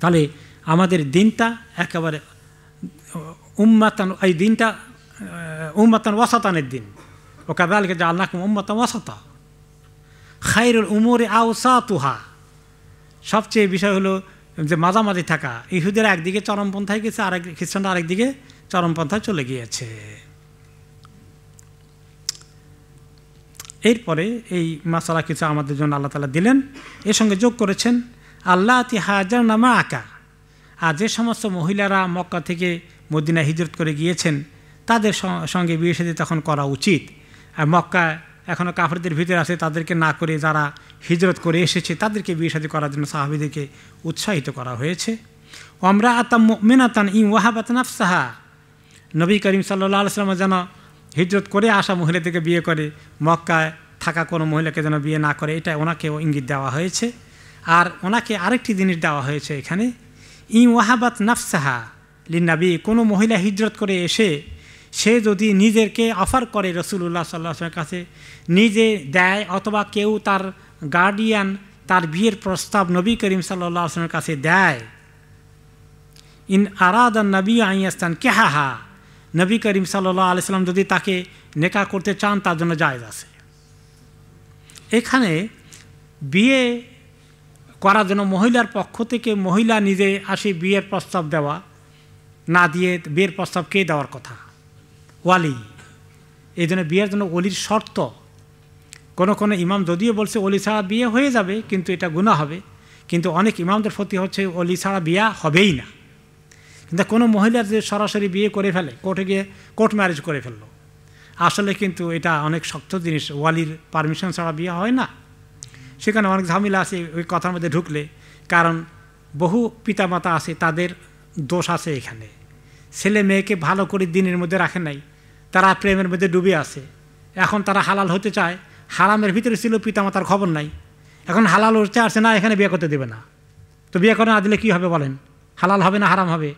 তাহলে আমাদের দিনটা একেবারে উম্মাতান, এই দিনটা উম্মাতান ওয়াসাতানের দিন। ও কাযালিকা জাআলনাকুম উম্মাতান ওয়াসাতা খায়রুল উমুরি আওসাতুহা। সবচেয়ে বিষয় হলো যে মাঝামাঝি থাকা। ইহুদিরা একদিকে চরমপন্থায় গেছে, খ্রিস্টানরা আরেকদিকে চরমপন্থায় চলে গিয়েছে। এরপরে এই মাসালা কিছু আমাদের জন্য আল্লাহ তাআলা দিলেন, এর সঙ্গে যোগ করেছেন আল্লাতি হাজারনা মাআকা। আর যে সমস্ত মহিলারা মক্কা থেকে মদিনা হিজরত করে গিয়েছেন তাদের সঙ্গে বিয়ে শাদী তখন করা উচিত। আর মক্কা এখনও কাফেরদের ভিতরে আছে, তাদেরকে না করে যারা হিজরত করে এসেছে তাদেরকে বিয়ে শাদী করার জন্য সাহাবীদেরকে উৎসাহিত করা হয়েছে। আমরা আতাম মুমিনাতান ইন ওয়াহাবাত নাফসাহা, নবী করিম সাল্লাল্লাহু আলাইহি ওয়াসাল্লাম যেন হিজরত করে আসা মহিলাদেরকে বিয়ে করে, মক্কায় থাকা কোনো মহিলাকে যেন বিয়ে না করে, এটা ওনাকেও ইঙ্গিত দেওয়া হয়েছে। আর ওনাকে আরেকটি জিনিস দেওয়া হয়েছে এখানে, ইন ওয়াহাবাত নাফসাহা লিন্নবী, কোনো মহিলা হিজরত করে এসে সে যদি নিজেকে অফার করে রাসূলুল্লাহ সাল্লাল্লাহু আলাইহি ওয়াসাল্লামের কাছে, নিজে দেয় অথবা কেউ তার গার্ডিয়ান তার বিয়ের প্রস্তাব নবী করিম সাল্লাল্লাহু আলাইহি ওয়াসাল্লামের কাছে দেয়, ইন আরাদান নবী আইয়াস্তান কেহাহা, নবী করিম সাল্লাল্লাহু আলাইহি ওয়াসাল্লাম যদি তাকে নেকা করতে চান তার জন্য জায়েজ আছে। এখানে বিয়ে করার জন্য মহিলার পক্ষ থেকে মহিলা নিজে আসে বিয়ের প্রস্তাব দেওয়া, না দিয়ে বিয়ের প্রস্তাব কে দেওয়ার কথা? ওয়ালি। এই জন্য বিয়ের জন্য ওলির শর্ত। কোনো ইমাম যদিও বলছে ওলি ছাড়া বিয়ে হয়ে যাবে কিন্তু এটা গুনাহ হবে, কিন্তু অনেক ইমামদের ফতোয়া হচ্ছে ওলি ছাড়া বিয়ে হবেই না। কিন্তু কোনো মহিলা যে সরাসরি বিয়ে করে ফেলে, কোর্টে গিয়ে কোর্ট ম্যারেজ করে ফেললো, আসলে কিন্তু এটা অনেক শক্ত জিনিস, ওয়ালির পারমিশন ছাড়া বিয়ে হয় না। সেখানে অনেক ঝামেলা আছে ওই কথার মধ্যে ঢুকলে, কারণ বহু পিতামাতা আছে তাদের দোষ আছে এখানে। ছেলে মেয়েকে ভালো করে দিনের মধ্যে রাখে নাই, তারা প্রেমের মধ্যে ডুবে আছে, এখন তারা হালাল হতে চায়, হারামের ভিতরে ছিল, পিতামাতার খবর নাই, এখন হালাল হতে আসছে না, এখানে বিয়ে করতে দেবে না। তো বিয়ে করে না দিলে কী হবে বলেন? হালাল হবে না হারাম হবে?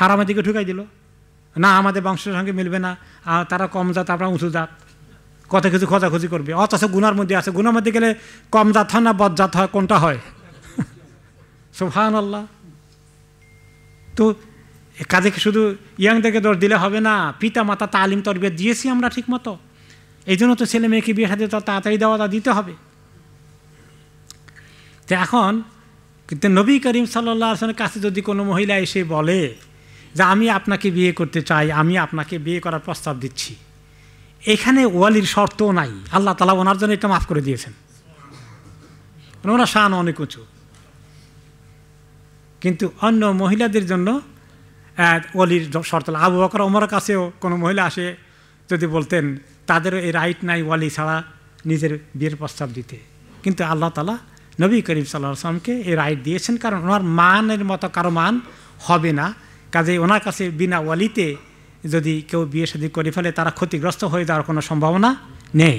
হারামের দিকে ঢুকাই দিল না, আমাদের বংশের সঙ্গে মিলবে না, তারা কম জাত আপনার উঁচু জাত, কত কিছু খোঁজাখুঁজি করবে, অথচ গুনার মধ্যে আছে। গুনার মধ্যে গেলে কম জাত হয় না বদজাত হয়, কোনটা হয়? সুবহানাল্লাহ। তো কাজে শুধু ইয়াংদেরকে দোষ দিলে হবে না, পিতা মাতা তালিম তরবিয়ত দিয়েছি আমরা ঠিক মতো, এই জন্য তো ছেলে মেয়েকে বিয়ে সাথে তাড়াতাড়ি দেওয়া দিতে হবে। তো এখন কিন্তু নবী করিম সাল্লাল্লাহু আলাইহি ওয়াসাল্লামের কাছে যদি কোনো মহিলা এসে বলে যে আমি আপনাকে বিয়ে করতে চাই, আমি আপনাকে বিয়ে করার প্রস্তাব দিচ্ছি, এখানে ওয়ালির শর্তও নাই, আল্লাহ তাআলা ওনার জন্য এটা মাফ করে দিয়েছেন। ওনার শান অনেক উঁচু, কিন্তু অন্য মহিলাদের জন্য ওয়ালির শর্ত। আবু বকর ওমরের কাছেও কোনো মহিলা আসে যদি বলতেন, তাদেরও এই রাইট নাই ওয়ালি ছাড়া নিজের বিয়ের প্রস্তাব দিতে, কিন্তু আল্লাহ তাআলা নবী করিম সাল্লাল্লাহু আলাইহি ওয়াসাল্লামকে এই রাইট দিয়েছেন, কারণ ওনার মানের মতো কারো মান হবে না। কাজেই ওনার কাছে বিনা ওয়ালিতে যদি কেউ বিয়ে শাদী করে ফেলে তারা ক্ষতিগ্রস্ত হয়ে যাওয়ার কোনো সম্ভাবনা নেই।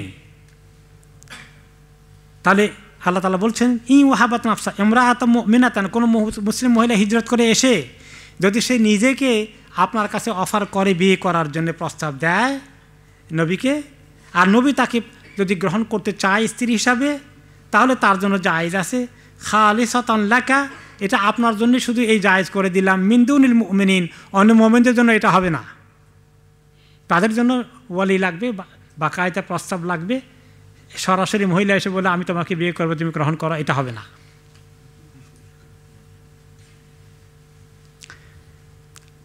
তাহলে আল্লাহ তাআলা বলছেন ই ওয়াহাবাত নাফসা ইমরাআতাম মুমিনাতান, কোনো মুসলিম মহিলা হিজরত করে এসে যদি সে নিজেকে আপনার কাছে অফার করে বিয়ে করার জন্য প্রস্তাব দেয় নবীকে, আর নবী তাকে যদি গ্রহণ করতে চায় স্ত্রী হিসাবে, তাহলে তার জন্য জায়েজ আছে। খালিসাতান লাকা, এটা আপনার জন্য শুধু এই জায়েজ করে দিলাম, মিন দুনিল মুমিনিন, অন্য মুমিনদের জন্য এটা হবে না। তাদের জন্য ওয়ালি লাগবে, বাকায়দা প্রস্তাব লাগবে। সরাসরি মহিলা এসে বলে আমি তোমাকে বিয়ে করবো, তুমি গ্রহণ করো, এটা হবে না।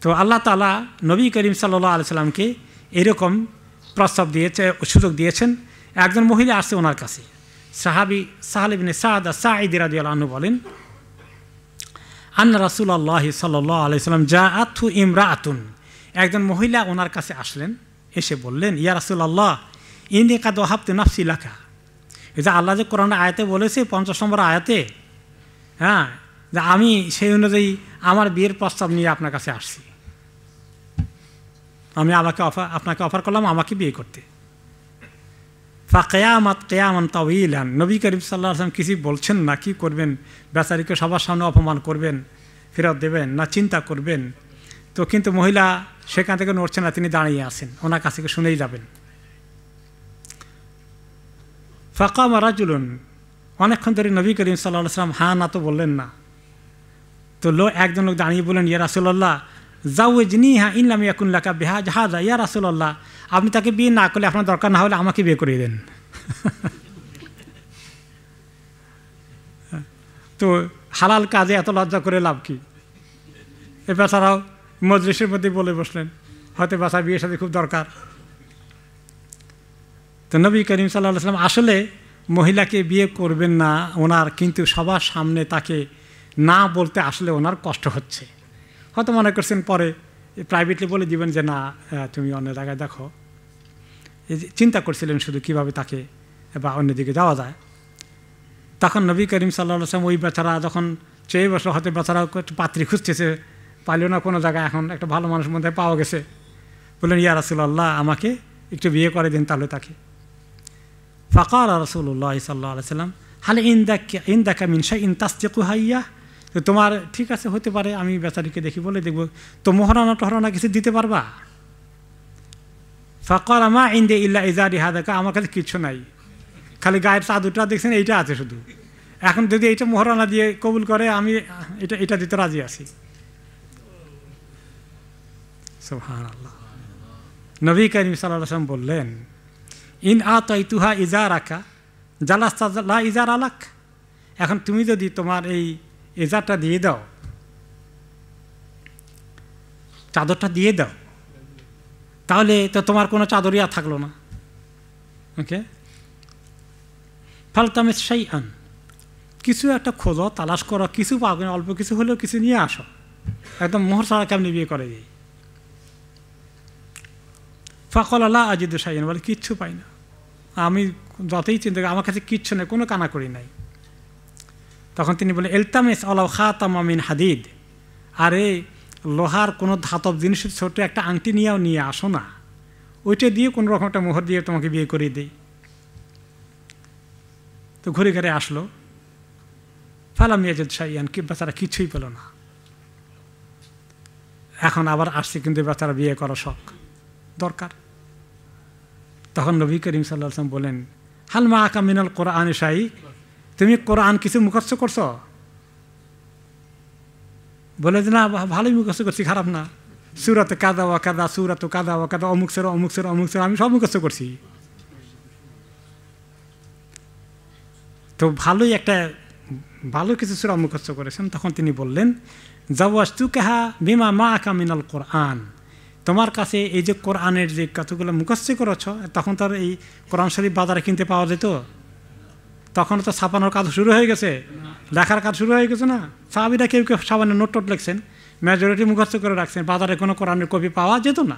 তো আল্লাহ তাআলা নবী করিম সাল্লাল্লাহু আলাইহি সাল্লামকে এরকম প্রস্তাব দিয়েছে, সুযোগ দিয়েছেন। একজন মহিলা আসছে ওনার কাছে, সাহাবী সাহল ইবনে সাদ আস-সাঈদী রাদিয়াল্লাহু আনহু বলেন, আন্না রাসূলুল্লাহ সাল্লাল্লাহু আলাইহি সাল্লাম জাআতহু ইমরাআতুন, একজন মহিলা ওনার কাছে আসলেন, এসে বললেন, ইয়া রাসূলুল্লাহ ইন্নী কাদ ওয়াহাবতু নাফসি লাকা। এই যে আল্লাহ যে কোরআনে আয়াতে বলেছে 50 নম্বর আয়াতে, হ্যাঁ, যে আমি সেই অনুযায়ী আমার বিয়ের প্রস্তাব নিয়ে আপনার কাছে আসছি, আমি আপনাকে অফার করলাম আমাকে বিয়ে করতে। ফাকিয়ামাত কিয়ামান তাওয়িলান, নবী করিম সাল্লাল্লাহু আলাইহি ওয়াসাল্লাম কিছু বলছেন না, কি করবেন? বেচারিকে সবার সামনে অপমান করবেন, ফেরত দেবেন না চিন্তা করবেন? তো কিন্তু মহিলা সেখান থেকে নড়ছেন না, তিনি দাঁড়িয়ে আছেন, ওনার কাছ থেকে শুনেই যাবেন। ফাকামা রাজুলুন, অনেকক্ষণ ধরে নবী করিম সাল্লাল্লাহু আলাইহি ওয়াসাল্লাম হ্যাঁ না তো বললেন না। তো একজন লোক দাঁড়িয়ে বললেন, ইয়া রাসূলুল্লাহ জাওয়াজনিহা ইন লাম ইয়াকুন লাকা বিহা হাযা, ইয়া রাসূলুল্লাহ আপনি তাকে বিয়ে না করলে, আপনার দরকার না হলে আমাকে বিয়ে করিয়ে দেন। তো হালাল কাজে এত লজ্জা করে লাভ কি? এ বেচারাও মজলিসের মধ্যে বলে বসলেন, হয়তো বেচার বিয়ের সাথে খুব দরকার। তো নবী করিম সাল্লাল্লাহু আলাইহি ওয়াসাল্লাম আসলে মহিলাকে বিয়ে করবেন না ওনার, কিন্তু সবার সামনে তাকে না বলতে আসলে ওনার কষ্ট হচ্ছে। হয়তো মনে করছেন পরে প্রাইভেটলি বলে দিবেন যে না তুমি অন্য জায়গায় দেখো, এই চিন্তা করছিলেন শুধু কীভাবে তাকে বা অন্যদিকে যাওয়া যায়। তখন নবী করিম সাল্লাল্লাহু আলাইহি ওয়াসাল্লাম ওই বেচারা যখন চেয়ে বসলো, হয়তো বেচারা পাত্রী খুঁজতেছে, পাইল না কোনো জায়গায়, এখন একটা ভালো মানুষ মধ্যে পাওয়া গেছে, বললেন ইয়া রাসূলুল্লাহ আমাকে একটু বিয়ে করে দিন তাহলে তাকে। ফাকাল রাসূলুল্লাহ সাল্লাল্লাহু আলাইহি ওয়াসাল্লাম হাল ইনদাকা মিন শাইইন তাসদিকুহা ইয়্যাহ, তো তোমার ঠিক আছে হতে পারে, আমি বেচারিকে দেখি বলে দেখব, তো মোহরানা টহরানা কিছু দিতে পারবা? ফাকাল মা ইনদি ইল্লা ইজারি হাদাকা, আমার কাছে কিচ্ছু নাই, খালি গায়ের চাদরটা দেখছেন এইটা আছে শুধু, এখন যদি এইটা মোহরানা দিয়ে কবুল করে আমি এটা দিতে রাজি আছি। সুবহানাল্লাহ। নবী করিম সাল্লাল্লাহু আলাইহি ওয়াসাল্লাম বললেন ইন আতাইতুহা ইজারাকা জালাস্তা লা ইজার আলাক, এখন তুমি যদি তোমার এই ইজারটা দিয়ে দাও, চাদরটা দিয়ে দাও, তাহলে তো তোমার কোনো চাদরই আর থাকলো না। ওকে, ফালতামিস শাইআন, কিছু একটা খোঁজো, তালাশ করো, কিছু পাবে, অল্প কিছু হলেও কিছু নিয়ে আসো, একদম মোহর ছাড়া কেমনি বিয়ে করে দিই। ফাকাল লা আজিদু শাইআন, বলে কিচ্ছু পাই না, আমি যতই চিন্তা করি আমার কাছে কিচ্ছু নেই, কোনো কানাকড়ি নাই। তখন তিনি বলেন ইলতামিস আলাউ খাতাম মিন হাদিদ, আরে লোহার কোনো ধাতব জিনিসের ছোট একটা আংটি নিয়ে আসো না, ওইটা দিয়ে কোনো রকম একটা মোহর দিয়ে তোমাকে বিয়ে করিয়ে দিই। তো ঘুরে ঘুরে আসলো, ফালাম ইয়াজিদ শাইআন, কি বেচারা কিছুই পেল না। এখন আবার আসছে, কিন্তু বেচারা বিয়ে করা শখ দরকার। তখন নবী করিম সাল্লাল্লাহু আলাইহি ওয়াসাল্লাম বলেন হাল মাআকা মিনাল কোরআন শাই, তুমি কোরআন কিছু মুখস্থ করছো? বলে যে না ভালোই মুখস্থ করছি, খারাপ না, সূরাতে কাদা ওয়া কাদা, সূরাতু কাদা ওয়া কাদা, অমুক সূরা অমুক সূরা অমুক সূরা আমি সব মুখস্থ করছি। তো ভালো কিছু সূরা মুখস্থ করেছেন। তখন তিনি বললেন জাওয়াজতুকাহা বিমা মাআকা মিনাল কোরআন, তোমার কাছে এই যে কোরআনের যে কতগুলো মুখস্থ করেছ, তখন তো এই কোরআন শরীফ বাজারে কিনতে পাওয়া যেত, তখন তো ছাপানোর কাজ শুরু হয়ে গেছে, লেখার কাজ শুরু হয়ে গেছে না। সাহাবীরা কেউ কেউ সামান্য নোট লিখছেন, মেজরিটি মুখস্থ করে রাখছেন, বাজারে কোনো কোরআনের কপি পাওয়া যেত না।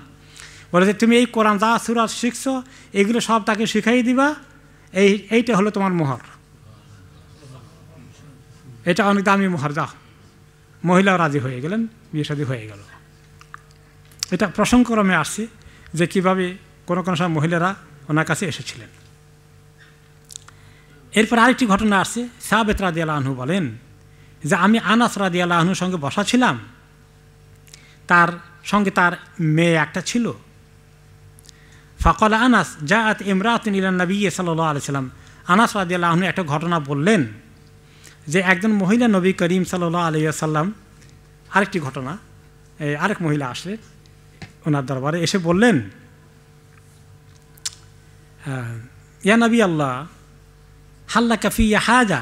বলে যে তুমি এই কোরআন যা সূরা শিখছো এগুলো সব তাকে শিখাই দিবা, এইটা হলো তোমার মোহর, এটা অনেক দামি মোহর, যা। মহিলাও রাজি হয়ে গেলেন, বিয়ে শাদী হয়ে গেল। এটা প্রসঙ্গক্রমে আসছে যে কীভাবে কোনো কোনো সময় মহিলারা ওনার কাছে এসেছিলেন। এরপর আরেকটি ঘটনা আসছে, সাবেত রাদিয়াল্লাহু আনহু বলেন যে আমি আনাস রাদিয়াল্লাহু আনহুর সঙ্গে বসা ছিলাম, তার সঙ্গে তার মেয়ে একটা ছিল। ফাকালা আনাস জাআত ইমরাতুন ইলান নবী সাল্লাল্লাহু আলাইহি ওয়াসাল্লাম, আনাস রাদিয়াল্লাহু আনহু একটা ঘটনা বললেন যে একজন মহিলা নবী করিম সাল্লাল্লাহু আলাইহি ওয়াসাল্লাম, আরেকটি ঘটনা, আরেক মহিলা আসলেন ওনার দরবারে, এসে বললেন ইয়া নবী আল্লাহ হাল্লা কাফিয়া হাজা,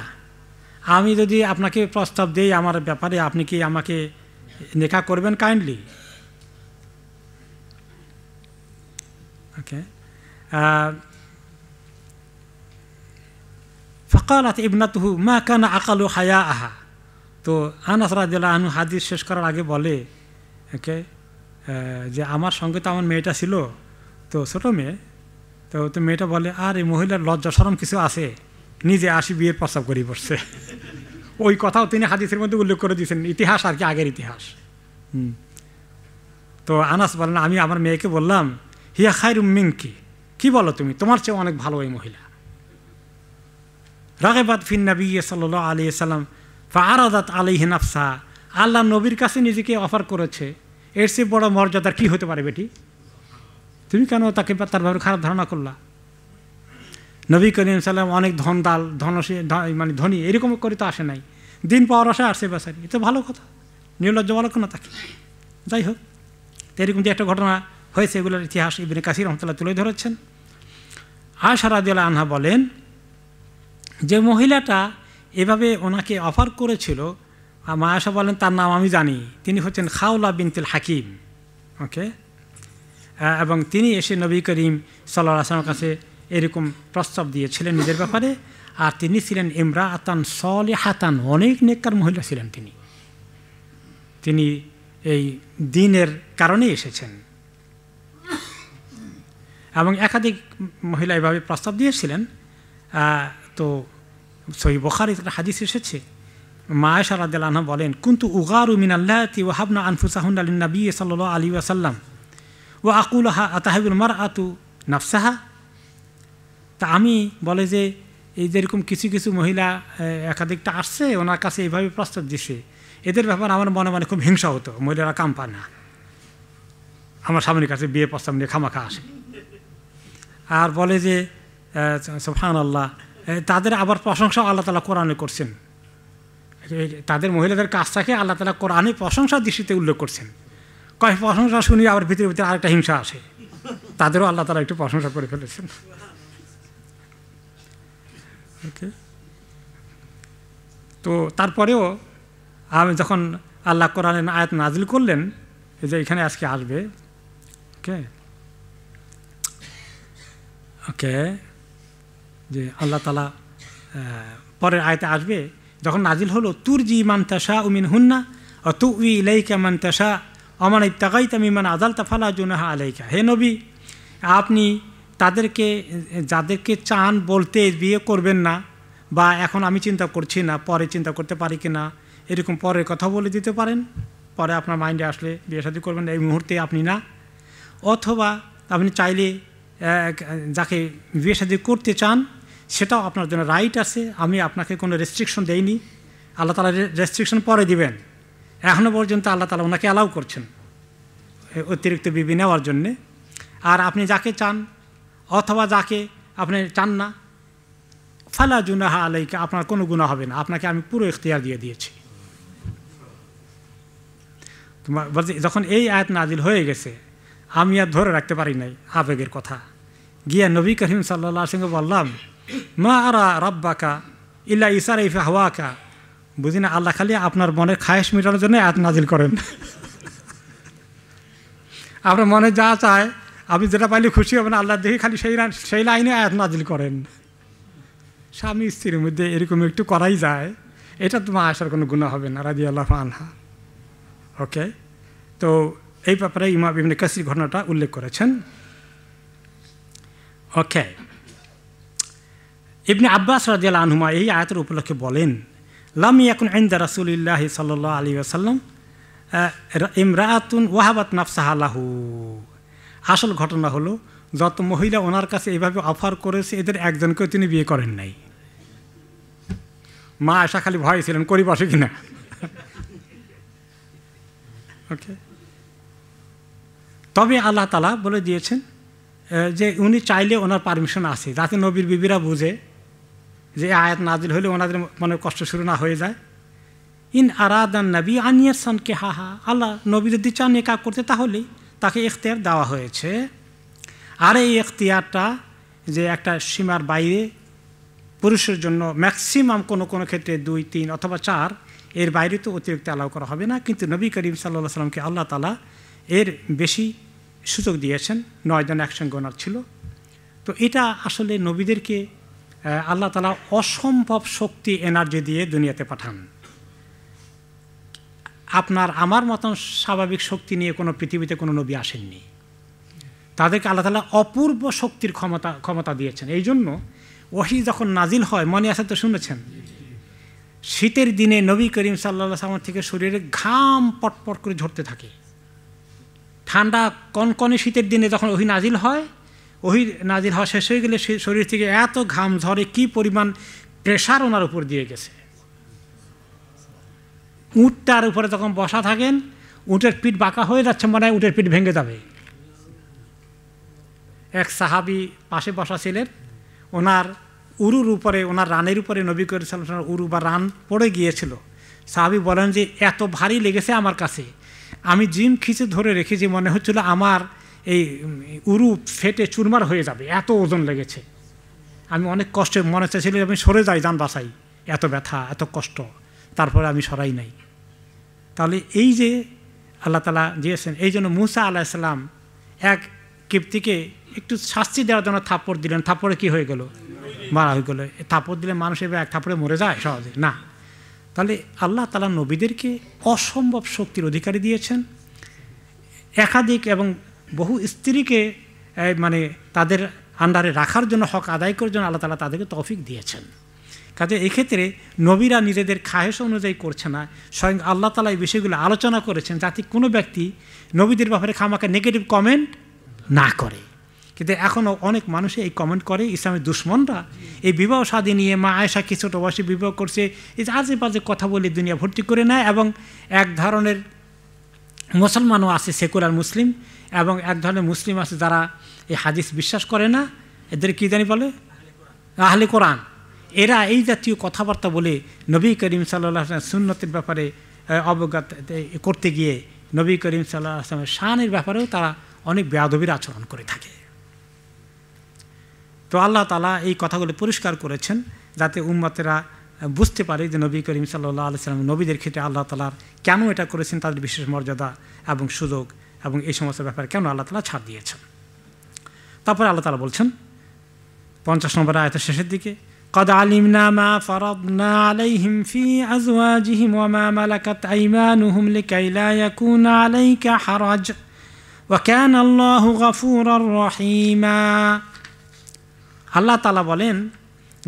আমি যদি আপনাকে প্রস্তাব দেই আমার ব্যাপারে, আপনি কি আমাকে নেকা করবেন কাইন্ডলি? ওকে, ফাকালাত ইবনাতুহু মা কানা আকালু হায়াআহা, তো আনাস রাদিয়াল্লাহু আনহু হাদিস শেষ করার আগে বলে ওকে যে আমার সঙ্গে তো আমার মেয়েটা ছিল, তো ছোটো মেয়ে, তো মেয়েটা বলে আর এই মহিলার লজ্জা শরম কিছু আছে, নিজে আসি বিয়ের প্রস্তাব করেই পড়ছে। ওই কথাও তিনি হাদিসের মধ্যে উল্লেখ করে দিয়েছেন, ইতিহাস আর কি, আগের ইতিহাস। তো আনাস বলেন আমি আমার মেয়েকে বললাম হিয়া খায়রুম মিনকি, কি বলো তুমি, তোমার চেয়ে অনেক ভালো এই মহিলা। রাগিবাত ফিন নবী সাল্লাল্লাহু আলাইহি ওয়াসাল্লাম ফাআরাদাত আলাইহি নাফসা, আল্লাহ নবীর কাছে নিজেকে অফার করেছে, এর চেয়ে বড় মর্যাদার কি হতে পারে বেটি, তুমি কেন তাকে তার ব্যাপারে খারাপ ধারণা করলা? নবী করিম সাল্লাম অনেক ধনশীল মানে ধনী এরকম করে তো আসে নাই, দিন পাওয়ার আশা আসছে বেচারি, এ তো ভালো কথা, নির্লজ্জ বলার কোনো থাকে। যাই হোক, এরকম যে একটা ঘটনা হয়েছে, এগুলোর ইতিহাস ইবনে কাসির রহমাতুল্লাহ তুলে ধরেছেন। আয়েশা রাদিয়াল্লাহু আনহা বলেন যে মহিলাটা এভাবে ওনাকে অফার করেছিল, মা আয়েশা বলেন তার নাম আমি জানি, তিনি হচ্ছেন খাওলা বিনতুল হাকিম। ওকে, এবং তিনি এসে নবী করিম সাল্লাল্লাহু আলাইহি ওয়াসাল্লামের কাছে এরকম প্রস্তাব দিয়েছিলেন নিজের ব্যাপারে। আর তিনি ছিলেন ইমরাআতান সলিহাতান, অনেক নেককার মহিলা ছিলেন তিনি এই দ্বীনের কারণেই এসেছেন। এবং একাধিক মহিলা এভাবে প্রস্তাব দিয়েছিলেন। তো সহিহ বুখারীতে একটা হাদিস এসেছে, মা আয়েশা রাদিয়াল্লাহু আনহা বলেন, কুনতু উগারু মিনাল্লাতি ওয়াহাবনা আনফুসাহুন্না লিন-নবী সাল্লাল্লাহু আলাইহি ওয়াসাল্লাম ওয়া আকুলুহা আতাহাবুল মারআতু নাফসাহা। তা আমি বলে যে এই যেরকম কিছু কিছু মহিলা একাধিকটা আসছে ওনার কাছে এইভাবে প্রস্তাব দিছে, এদের ব্যাপারে আমার মনে মনে খুব হিংসা হতো, মহিলারা কাম পায় না, আমার স্বামীর কাছে বিয়ে প্রস্তাব নিয়ে খামাখা আসে। আর বলে যে সুবহানাল্লাহ, তাদের আবার প্রশংসা আল্লাহ তাআলা কোরআনে করছেন, তাদের মহিলাদের কাজটাকে আল্লাহ তাআলা কোরআনে প্রশংসা দৃষ্টিতে উল্লেখ করছেন। কয় প্রশংসা শুনি আবার ভিতরে ভিতরে আরেকটা হিংসা আসে, তাদেরও আল্লাহ তাআলা একটু প্রশংসা করে ফেলেছেন। ওকে, তো তারপরেও আমি যখন আল্লাহ কোরআনের আয়াত নাজিল করলেন, এই যে এখানে আজকে আসবে, ওকে ওকে যে আল্লাহ তাআলা পরের আয়াতে আসবে, যখন নাজিল হলো তুরজি মান তাশাউ মিনহুন্না ওয়া তুই ইলাইকা মান তাশা ওয়া মান ইবতাগাইতা মিম্মান আযালতা ফালা জুনাহা আলাইকা। হে নবী, আপনি তাদেরকে যাদেরকে চান বলতে বিয়ে করবেন না, বা এখন আমি চিন্তা করছি না, পরে চিন্তা করতে পারি কি না, এরকম পরের কথা বলে দিতে পারেন, পরে আপনার মাইন্ডে আসলে বিয়ে শাদী করবেন, এই মুহূর্তে আপনি না। অথবা আপনি চাইলে যাকে বিয়ে শাদী করতে চান সেটাও আপনার জন্য রাইট আছে, আমি আপনাকে কোনো রেস্ট্রিকশন দেইনি, আল্লাহ তাআলা রেস্ট্রিকশন পরে দিবেন। এখনও পর্যন্ত আল্লাহ তাআলা ওনাকে অ্যালাউ করছেন অতিরিক্ত বিবি নেওয়ার জন্যে। আর আপনি যাকে চান অথবা যাকে আপনি চান না, ফালা জুনাহা আলাইকা, আপনার কোনো গুনাহ হবে না, আপনাকে আমি পুরো ইখতিয়ার দিয়ে দিয়েছি। তোমার বলছি, যখন এই আয়াত নাজিল হয়ে গেছে আমি আর ধরে রাখতে পারি নাই আবেগের কথা, গিয়া নবী করিম সাল্লাল্লাহু আলাইহি ওয়াসাল্লাম বললাম, মা আরা রাব্বাকা ইল্লা ইসারাইফা হাওয়াকা, বুঝি না আল্লাহ খালি আপনার মনের খায়েশ মেটানোর জন্য আয়াত নাজিল করেন। আপনার মনে যা চায়, আপনি যেটা পাইলে খুশি হবেন, আল্লাহ দেখে খালি সেই লাইনে আয়াত নাজিল করেন। স্বামী স্ত্রীর মধ্যে এরকম একটু করাই যায়, এটা তোমার আসার কোনো গুনাহ হবে না, রাদিয়াল্লাহু আনহা। ওকে, তো এই ব্যাপারে ইমাম ইবনে কাসির ঘটনাটা উল্লেখ করেছেন। ওকে, ইবনে আব্বাস রাদিয়াল্লাহু আনহুমা এই আয়াতের উপলক্ষে বলেন, লাম ইয়াকুন ইনদা রাসূলিল্লাহি সাল্লাল্লাহু আলাইহি ওয়াসাল্লাম ইমরাআতুন ওয়াহাবাত নাফসাহা লাহু। আসল ঘটনা হলো, যত মহিলা ওনার কাছে এইভাবে অফার করেছে এদের একজনকেও তিনি বিয়ে করেন নাই। মা আয়েশা খালি ভয় ছিলেন করি বসে কিনা। ওকে, তবে আল্লাহ তাআলা বলে দিয়েছেন যে উনি চাইলে ওনার পারমিশন আছে, যাতে নবীর বিবিরা বুঝে যে আয়াত নাজিল হলে ওনাদের মনে কষ্ট শুরু না হয়ে যায়। ইন আরাদান নবী আনিয়াসান কে হাহা, আল্লাহ নবী যদি চান নিকাহ করতে তাহলেই তাকে ইখতিয়ার দেওয়া হয়েছে। আর এই ইখতিয়ারটা যে একটা সীমার বাইরে, পুরুষের জন্য ম্যাক্সিমাম কোনো কোনো ক্ষেত্রে 2, 3 অথবা 4, এর বাইরে তো অতিরিক্ত অ্যালাউ করা হবে না। কিন্তু নবী করিম সাল্লাল্লাহু আলাইহি ওয়াসাল্লামকে আল্লাহ তাআলা এর বেশি সুযোগ দিয়েছেন, 9 জন একসঙ্গে ওনার ছিল। তো এটা আসলে নবীদেরকে আল্লাহ তাআলা অসম্ভব শক্তি এনার্জি দিয়ে দুনিয়াতে পাঠান। আপনার আমার মতন স্বাভাবিক শক্তি নিয়ে কোনো পৃথিবীতে কোনো নবী আসেননি, তাদেরকে আল্লাহ তাআলা অপূর্ব শক্তির ক্ষমতা দিয়েছেন। এই জন্য ওহী যখন নাজিল হয়, মনে আছে তো, শুনেছেন, শীতের দিনে নবী করিম সাল্লাল্লাহু আলাইহি ওয়াসাল্লাম থেকে শরীরে ঘাম পটপট করে ঝরতে থাকে। ঠান্ডা কনকনে শীতের দিনে যখন ওহী নাজিল হয়, ওহী নাজিল হওয়া শেষ হয়ে গেলে শরীর থেকে এত ঘাম ঝরে, কি পরিমাণ প্রেশার ওনার উপর দিয়ে গেছে। উটটার উপরে যখন বসা থাকেন, উটের পিঠ বাঁকা হয়ে যাচ্ছে, মনে হয় উটের পিঠ ভেঙে যাবে। এক সাহাবী পাশে বসা ছিলেন, ওনার উরুর উপরে, ওনার রানের উপরে নবী করিম সাল্লাল্লাহু আলাইহি ওয়াসাল্লাম উরু বা রান পড়ে গিয়েছিল। সাহাবী বলেন যে এত ভারী লেগেছে আমার কাছে, আমি জিম খিচে ধরে রেখেছি, মনে হচ্ছিল আমার এই উরু ফেটে চুরমার হয়ে যাবে, এত ওজন লেগেছে। আমি অনেক কষ্টে মনে চাইছিল আমি সরে যাই, যান বাসাই, এত ব্যথা এত কষ্ট, তারপরে আমি সরাই নাই। তাহলে এই যে আল্লাহ তাআলা দিয়েছেন, এই জন্য মূসা আলাইহিস সালাম এক কিপ্তিকে একটু শাস্তি দেওয়ার জন্য থাপ্পড় দিলেন, থাপ্পড়ে কি হয়ে গেল? মারা হয়ে গেল। থাপ্পড় দিলে মানুষ এবার এক থাপ্পড়ে মরে যায় সহজে না। তাহলে আল্লাহ তাআলা নবীদেরকে অসম্ভব শক্তির অধিকারী দিয়েছেন, একাধিক এবং বহু স্ত্রীকে মানে তাদের আন্ডারে রাখার জন্য, হক আদায় করার জন্য আল্লাহ তাআলা তাদেরকে তৌফিক দিয়েছেন। কাজে এক্ষেত্রে নবীরা নিজেদের খায়েশ অনুযায়ী করছে না, স্বয়ং আল্লাহ তাআলা এই বিষয়গুলো আলোচনা করেছেন যাতে কোনো ব্যক্তি নবীদের ব্যাপারে খামাখা নেগেটিভ কমেন্ট না করে। কিন্তু এখনও অনেক মানুষে এই কমেন্ট করে, ইসলামের দুশ্মনরা এই বিবাহ শাদী নিয়ে, মা আয়েশা কি ছোট বয়সে বিবাহ করছে, এই যে আজে বাজে কথা বলে দুনিয়া ভর্তি করে নেয়। এবং এক ধরনের মুসলমানও আছে, সেকুলার মুসলিম, এবং এক ধরনের মুসলিম আছে যারা এই হাদিস বিশ্বাস করে না, এদের কী জানি বলে আহলে কোরআন। এরা এই জাতীয় কথাবার্তা বলে নবী করিম সাল্লাল্লাহু আলাইহি ওয়াসাল্লাম সুন্নতের ব্যাপারে অবগত করতে গিয়ে নবী করিম সাল্লাল্লাহু আলাইহি ওয়াসাল্লামের শানের ব্যাপারেও তারা অনেক বেয়াদবির আচরণ করে থাকে। তো আল্লাহ তাআলা এই কথাগুলো পরিষ্কার করেছেন যাতে উম্মতেরা বুঝতে পারে যে নবী করিম সাল্লাল্লাহু আলাইহি ওয়াসাল্লাম নবীদের ক্ষেত্রে আল্লাহ তাআলার কেন এটা করেছেন, তাদের বিশেষ মর্যাদা এবং সুযোগ এবং এই সমস্ত ব্যাপারে কেন আল্লাহ তাআলা ছাড় দিয়েছেন। তারপরে আল্লাহ তাআলা বলছেন 50 নম্বর আয়াতের শেষের দিকে, قد علمنا ما فرضنا عليهم في أزواجهم وما ملكت أيمانهم لكي لا يكون عليك حرج وكان الله غفورا رحيما। আল্লাহ তাআলা বলেন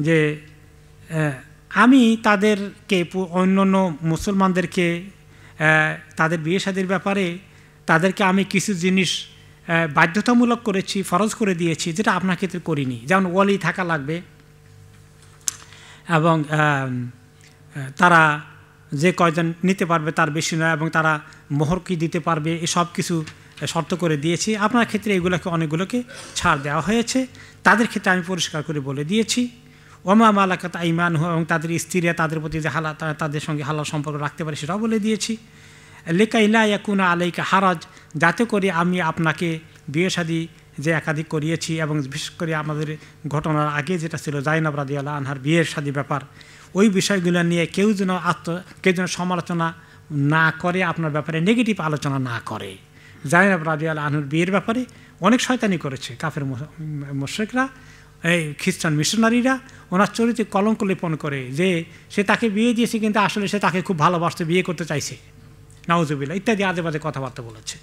যে আমি তাদেরকে, অন্যান্য মুসলমানদেরকে তাদের বিয়ে শাদীর ব্যাপারে তাদেরকে আমি কিছু জিনিস বাধ্যতামূলক করেছি, ফরজ করে দিয়েছি, যেটা আপনার ক্ষেত্রে করিনি। যেমন ওয়ালি থাকা লাগবে, এবং তারা যে কয়জন নিতে পারবে তার বেশি নয়, এবং তারা মোহর কি দিতে পারবে, এসব কিছু শর্ত করে দিয়েছি। আপনার ক্ষেত্রে এগুলোকে অনেকগুলোকে ছাড় দেওয়া হয়েছে, তাদের ক্ষেত্রে আমি পরিষ্কার করে বলে দিয়েছি। ওমা মালাকাত আইমানহুম, এবং তাদের স্ত্রীরা তাদের প্রতি যে হালাল, তাদের সঙ্গে হালাল সম্পর্ক রাখতে পারে সেটাও বলে দিয়েছি। লিকাই লা ইয়াকুনা আলাইকা হারাজ, যাতে করে আমি আপনাকে বিয়ে শাদী যে একাধিক করিয়েছি, এবং বিশেষ করে আমাদের ঘটনার আগে যেটা ছিল জাইনাব রাদিয়াল্লাহু আনহার বিয়ের শাদী ব্যাপার, ওই বিষয়গুলো নিয়ে কেউ যেন সমালোচনা না করে, আপনার ব্যাপারে নেগেটিভ আলোচনা না করে। জাইনাব রাদিয়াল্লাহু আনহার বিয়ের ব্যাপারে অনেক শয়তানি করেছে কাফের মুশরিকরা, এই খ্রিস্টান মিশনারিরা, ওনার চরিত্রে কলঙ্ক লেপন করে যে সে তাকে বিয়ে দিয়েছে কিন্তু আসলে সে তাকে খুব ভালোবাসতে বিয়ে করতে চাইছে, নাউজুবিল্লাহ, ইত্যাদি আজে বাজে কথাবার্তা বলেছে।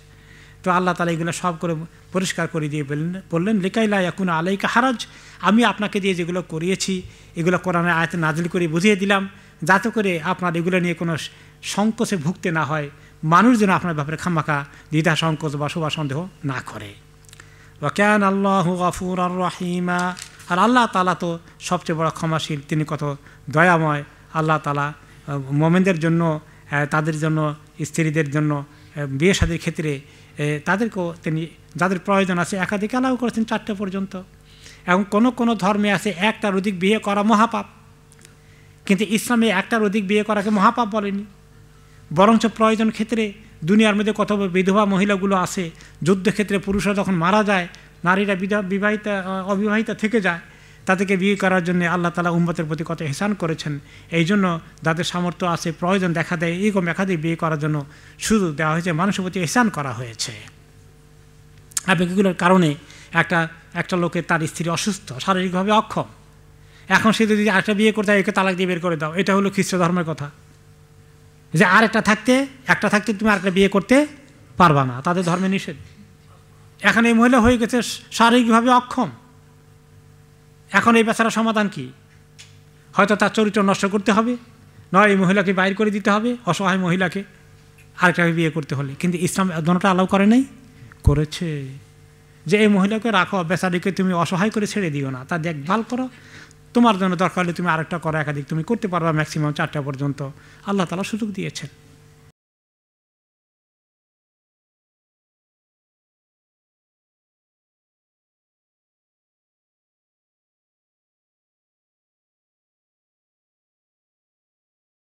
তো আল্লাহ তাআলা এগুলো সব করে পরিষ্কার করে দিয়ে বললেন লিকাই লা ইয়াকুনা আলাইকা হারাজ, আমি আপনাকে দিয়ে যেগুলো করিয়েছি এগুলো কোরআনের আয়াতে নাজিল করে বুঝিয়ে দিলাম, যাতে করে আপনার এগুলো নিয়ে কোনো সংকোচে ভুগতে না হয়, মানুষ যেন আপনার ব্যাপারে খামাখা দ্বিধা সংকোচ বা শোভা সন্দেহ না করে। ওয়া কানা আল্লাহু গফুরার রহিমা, আর আল্লাহ তাআলা তো সবচেয়ে বড় ক্ষমাশীল, তিনি কত দয়াময়। আল্লাহ তাআলা মুমিনদের জন্য, তাদের জন্য, স্ত্রীদের জন্য বিয়ে শাদীর ক্ষেত্রে তাদেরকেও তিনি যাদের প্রয়োজন আছে একাধিক অ্যালাউ করেছেন 4টে পর্যন্ত। এবং কোনো ধর্মে আছে একটার অধিক বিয়ে করা মহাপাপ, কিন্তু ইসলামে একটার অধিক বিয়ে করাকে মহাপাপ বলেনি, বরঞ্চ প্রয়োজন ক্ষেত্রে দুনিয়ার মধ্যে কত বিধবা মহিলাগুলো আছে, যুদ্ধক্ষেত্রে পুরুষরা যখন মারা যায়, নারীরা অবিবাহিতা থেকে যায়, তাদেরকে বিয়ে করার জন্য আল্লাহ তাআলা উম্মতের প্রতি কত ইহসান করেছেন। এই জন্য যাদের সামর্থ্য আছে, প্রয়োজন দেখা দেয়, এরকম একাধিক বিয়ে করার জন্য সুযোগ দেওয়া হয়েছে, মানুষের প্রতি ইহসান করা হয়েছে। এবং এগুলোর কারণে একটা লোকের তার স্ত্রী অসুস্থ, শারীরিকভাবে অক্ষম, এখন সে যদি আরেকটা বিয়ে করতে হয় একে তালাক দিয়ে বের করে দাও, এটা হলো খ্রিস্ট ধর্মের কথা, যে একটা থাকতে তুমি আরেকটা বিয়ে করতে পারবা না, তাদের ধর্মে নিষেধ। এখন এই মহিলা হয়ে গেছে শারীরিকভাবে অক্ষম, এখন এই বেচারা সমাধান কি? হয়তো তার চরিত্র নষ্ট করতে হবে, নয় এই মহিলাকে বাইর করে দিতে হবে, অসহায় মহিলাকে আরেকটাকে বিয়ে করতে হলে। কিন্তু ইসলাম দোনোটা অ্যালাউ করে নাই, করেছে যে এই মহিলাকে রাখো, বেচারিকে তুমি অসহায় করে ছেড়ে দিও না, তার দেখভাল করো, তোমার জন্য দরকার হলে তুমি আরেকটা করো, একাধিক তুমি করতে পারবা, ম্যাক্সিমাম 4টা পর্যন্ত আল্লাহ তাআলা সুযোগ দিয়েছেন।